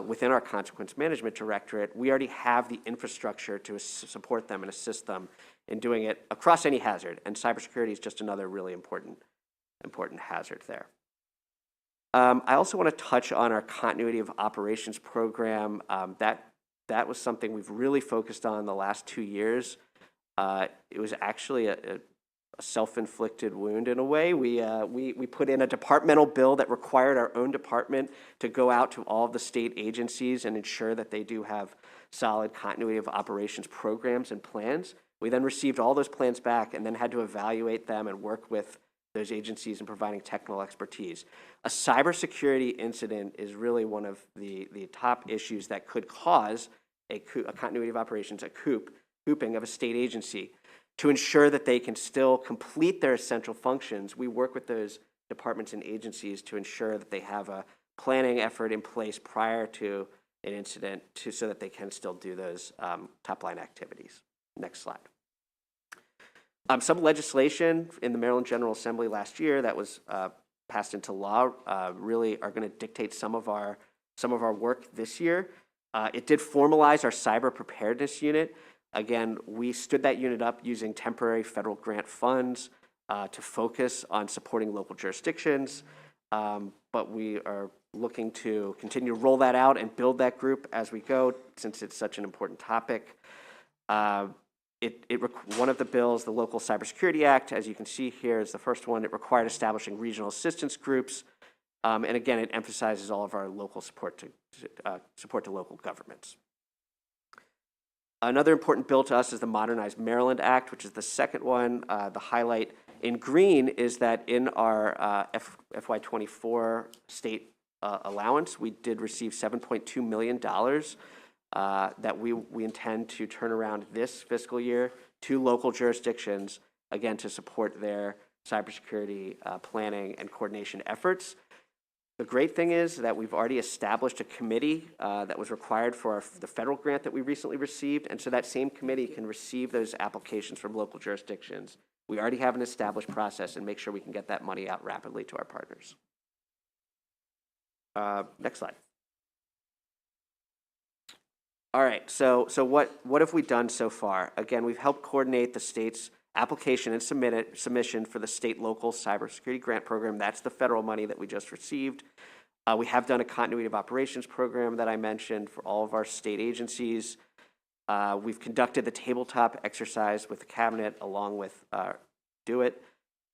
within our Consequence Management Directorate, we already have the infrastructure to support them and assist them in doing it across any hazard, and cybersecurity is just another really important hazard there. I also want to touch on our continuity of operations program. That was something we've really focused on the last 2 years. It was actually a self-inflicted wound in a way. We put in a departmental bill that required our own department to go out to all of the state agencies and ensure that they do have solid continuity of operations programs and plans. We then received all those plans back and then had to evaluate them and work with those agencies in providing technical expertise. A cybersecurity incident is really one of the top issues that could cause a continuity of operations, cooping of a state agency. To ensure that they can still complete their essential functions, we work with those departments and agencies to ensure that they have a planning effort in place prior to an incident so that they can still do those top-line activities. Next slide. Some legislation in the Maryland General Assembly last year that was passed into law really are going to dictate some of our work this year. It did formalize our cyber preparedness unit. Again, we stood that unit up using temporary federal grant funds to focus on supporting local jurisdictions, but we are looking to continue to roll that out and build that group as we go, since it's such an important topic. One of the bills, the Local Cybersecurity Act, as you can see here, is the first one. It required establishing regional assistance groups, and again, it emphasizes all of our local support to local governments. Another important bill to us is the Modernized Maryland Act, which is the second one. The highlight in green is that in our FY24 state allowance, we did receive $7.2 million that we intend to turn around this fiscal year to local jurisdictions, again, to support their cybersecurity planning and coordination efforts. The great thing is that we've already established a committee that was required for the federal grant that we recently received, and so that same committee can receive those applications from local jurisdictions. We already have an established process and make sure we can get that money out rapidly to our partners. Next slide. All right, so what have we done so far? Again, we've helped coordinate the state's application and submission for the state local cybersecurity grant program. That's the federal money that we just received. We have done a continuity of operations program that I mentioned for all of our state agencies. We've conducted the tabletop exercise with the cabinet along with Do It.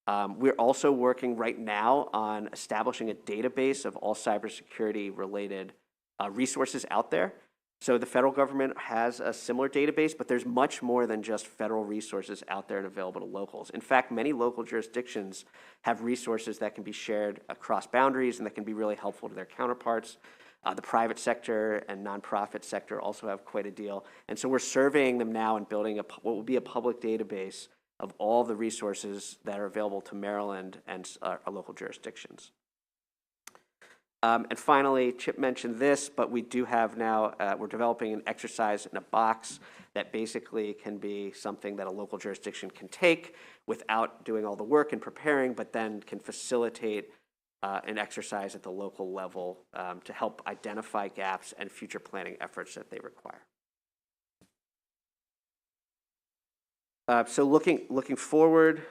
We're also working right now on establishing a database of all cybersecurity related resources out there. So the federal government has a similar database, but there's much more than just federal resources out there and available to locals. In fact, many local jurisdictions have resources that can be shared across boundaries and that can be really helpful to their counterparts. The private sector and nonprofit sector also have quite a deal. And so we're surveying them now and building what will be a public database of all the resources that are available to Maryland and our local jurisdictions. And finally, Chip mentioned this, but we do have now, we're developing an exercise in a box that basically can be something that a local jurisdiction can take without doing all the work and preparing, but then can facilitate an exercise at the local level to help identify gaps and future planning efforts that they require. So looking forward,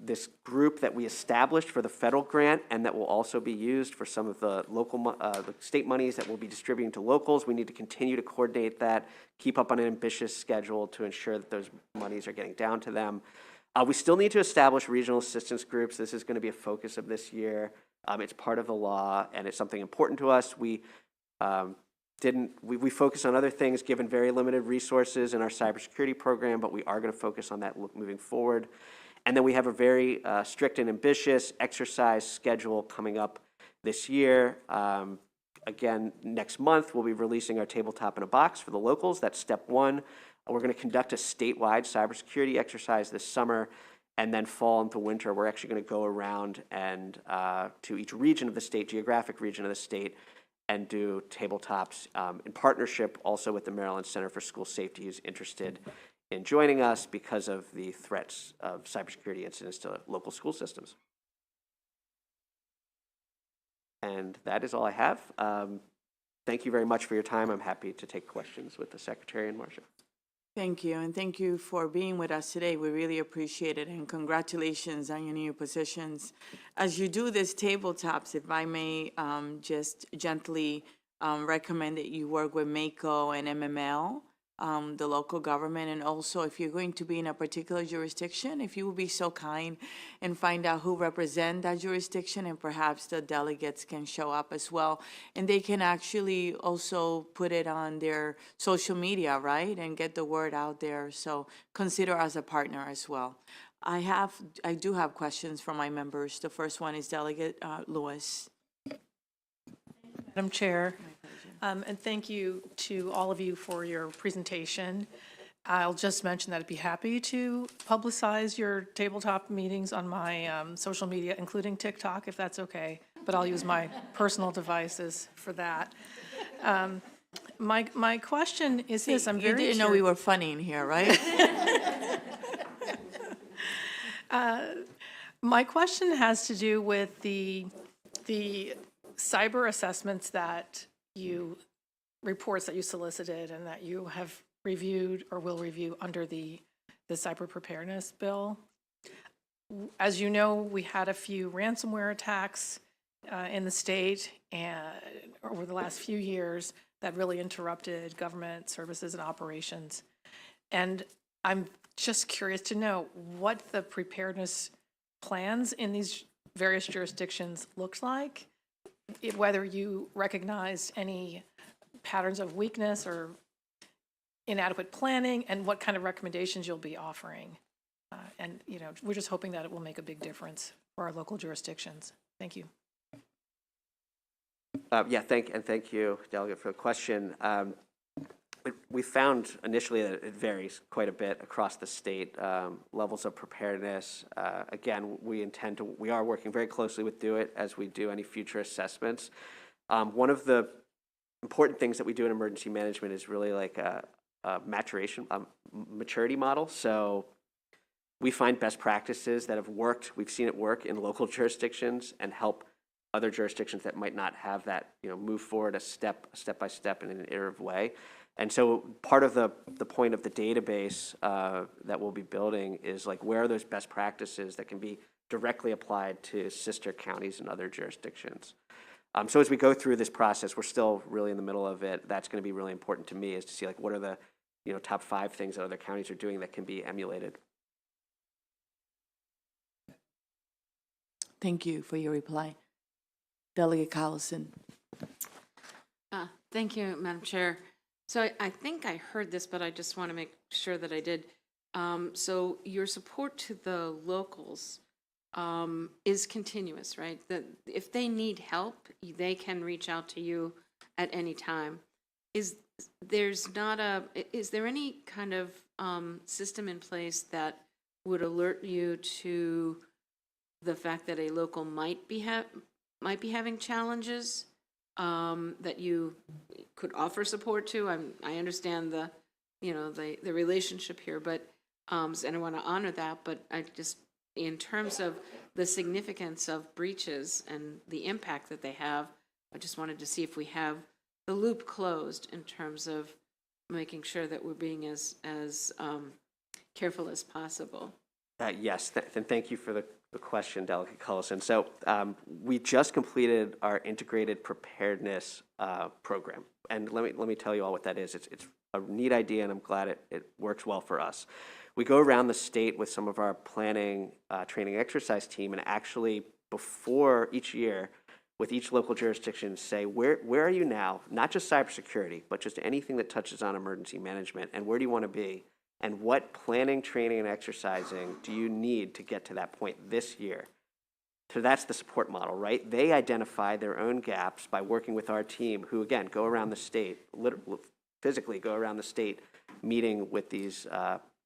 this group that we established for the federal grant and that will also be used for some of the local, the state monies that we'll be distributing to locals. We need to continue to coordinate that, keep up on an ambitious schedule to ensure that those monies are getting down to them. We still need to establish regional assistance groups. This is going to be a focus of this year. It's part of the law and it's something important to us. We focus on other things given very limited resources in our cybersecurity program, but we are going to focus on that moving forward. And then we have a very strict and ambitious exercise schedule coming up this year. Again, next month, we'll be releasing our tabletop in a box for the locals. That's step one. We're going to conduct a statewide cybersecurity exercise this summer, and then fall into winter, we're actually going to go around and to each region of the state, geographic region of the state, and do tabletops in partnership also with the Maryland Center for School Safety, who's interested in joining us because of the threats of cybersecurity incidents to local school systems. And that is all I have. Thank you very much for your time. I'm happy to take questions with the Secretary and Marcia. Thank you, and thank you for being with us today. We really appreciate it, and congratulations on your new positions. As you do this tabletops, if I may just gently recommend that you work with MACO and MML, the local government, and also if you're going to be in a particular jurisdiction, if you will be so kind and find out who represent that jurisdiction, and perhaps the delegates can show up as well. And they can actually also put it on their social media, right, and get the word out there. So consider us a partner as well. I do have questions from my members. The first one is Delegate Lewis. Madam Chair, and thank you to all of you for your presentation. I'll just mention that I'd be happy to publicize your tabletop meetings on my social media, including TikTok, if that's okay, but I'll use my personal devices for that. My question is this, I'm very You didn't know we were funny in here, right? My question has to do with the cyber assessments that reports that you solicited and that you have reviewed or will review under the cyber preparedness bill. As you know, we had a few ransomware attacks in the state and over the last few years that really interrupted government services and operations. And I'm just curious to know what the preparedness plans in these various jurisdictions looks like, whether you recognize any patterns of weakness or inadequate planning, and what kind of recommendations you'll be offering. And, we're just hoping that it will make a big difference for our local jurisdictions. Thank you. Thank you, Delegate, for the question. We found initially that it varies quite a bit across the state, levels of preparedness. Again, we are working very closely with DO-IT as we do any future assessments. One of the important things that we do in emergency management is really like a maturity model. So we find best practices that have worked. We've seen it work in local jurisdictions and help other jurisdictions that might not have that, move forward a step by step in an iterative way. And so part of the point of the database that we'll be building is like, where are those best practices that can be directly applied to sister counties and other jurisdictions. So as we go through this process, we're still really in the middle of it. That's going to be really important to me, is to see like, what are the top 5 things that other counties are doing that can be emulated. Thank you for your reply. Delegate Collison. Thank you, Madam Chair. So I think I heard this, but I just want to make sure that I did. So your support to the locals is continuous, right? That if they need help, they can reach out to you at any time. Is there any kind of system in place that would alert you to the fact that a local might be having challenges that you could offer support to? I understand the relationship here, but and I want to honor that. But I just, in terms of the significance of breaches and the impact that they have, I just wanted to see if we have the loop closed in terms of making sure that we're being as careful as possible. Yes, and thank you for the question, Delegate Cullison. So we just completed our integrated preparedness program, and let me tell you all what that is. It's a neat idea, and I'm glad it works well for us. We go around the state with some of our planning, training, exercise team, and actually before each year, with each local jurisdiction, say where are you now? Not just cybersecurity, but just anything that touches on emergency management, and where do you want to be? And what planning, training, and exercising do you need to get to that point this year So that's the support model, right? They identify their own gaps by working with our team, who again go around the state, physically go around the state, meeting with these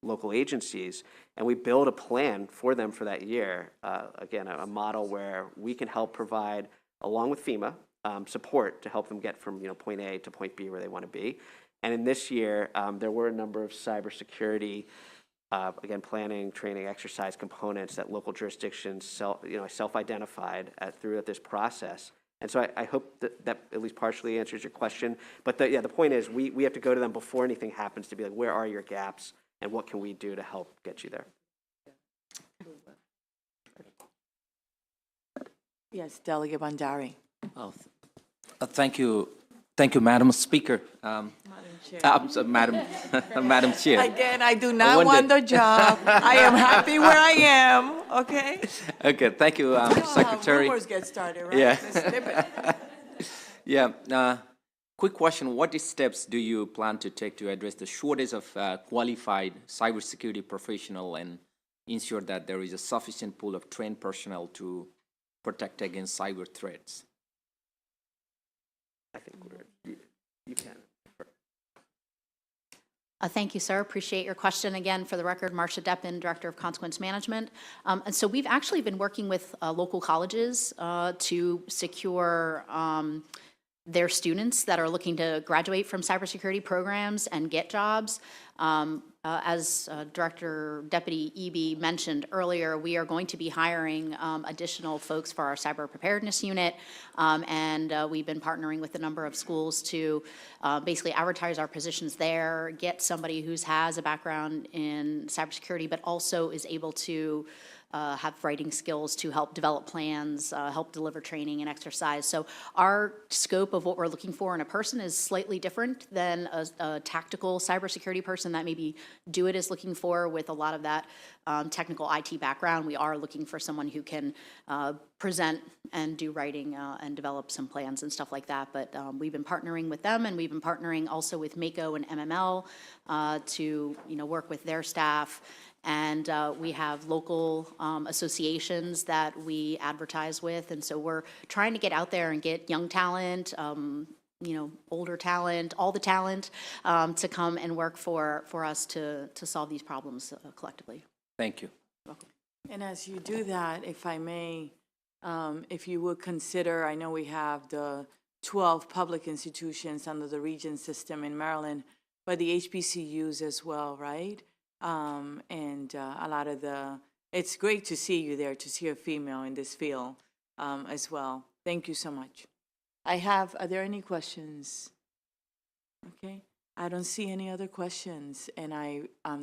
local agencies, and we build a plan for them for that year. Again, a model where we can help provide, along with FEMA, support to help them get from point A to point B where they want to be. And in this year, there were a number of cybersecurity, again, planning, training, exercise components that local jurisdictions self-identified through this process. And so I hope that at least partially answers your question. But the point is, we have to go to them before anything happens to be like, where are your gaps and what can we do to help get you there? Yes, Delegate Bandari. Oh, thank you, Madam Speaker. Madam Chair. I'm sorry, Madam Chair. Again, I do not want the job. I am happy where I am, okay? Okay, thank you, Secretary. Rumors get started, right? Yeah. Let's nip it. Yeah. Quick question: what steps do you plan to take to address the shortage of qualified cybersecurity professional and ensure that there is a sufficient pool of trained personnel to protect against cyber threats? I think you can. Thank you, sir. Appreciate your question. Again, for the record, Marcia Deppin, Director of Consequence Management. And so we've actually been working with local colleges to secure their students that are looking to graduate from cybersecurity programs and get jobs. As Director Deputy Eby mentioned earlier, we are going to be hiring additional folks for our cyber preparedness unit, and we've been partnering with a number of schools to basically advertise our positions there, get somebody who has a background in cybersecurity, but also is able to have writing skills to help develop plans, help deliver training and exercise. So our scope of what we're looking for in a person is slightly different than a tactical cybersecurity person that maybe DoIT is looking for with a lot of that technical IT background. We are looking for someone who can present and do writing and develop some plans and stuff like that. But we've been partnering with them, and we've been partnering also with MACO and MML to work with their staff. And we have local associations that we advertise with. And so we're trying to get out there and get young talent, older talent, all the talent to come and work for us to solve these problems collectively. Thank you. Welcome. And as you do that, if I may, if you would consider, I know we have the 12 public institutions under the Regent system in Maryland, but the HBCUs as well, right? And a lot of it's great to see you there, to see a female in this field as well. Thank you so much. Are there any questions? Okay, I don't see any other questions, and I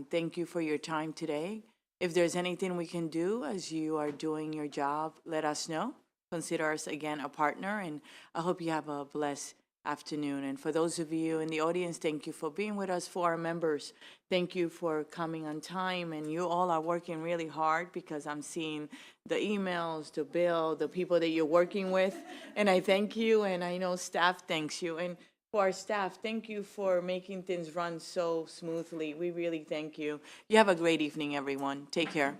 thank you for your time today. If there's anything we can do as you are doing your job, let us know. Consider us again a partner, and I hope you have a blessed afternoon. And for those of you in the audience, thank you for being with us. For our members, thank you for coming on time. And you all are working really hard because I'm seeing the emails, the bill, the people that you're working with. And I thank you, and I know staff thanks you. And for our staff, thank you for making things run so smoothly. We really thank you. You have a great evening, everyone. Take care.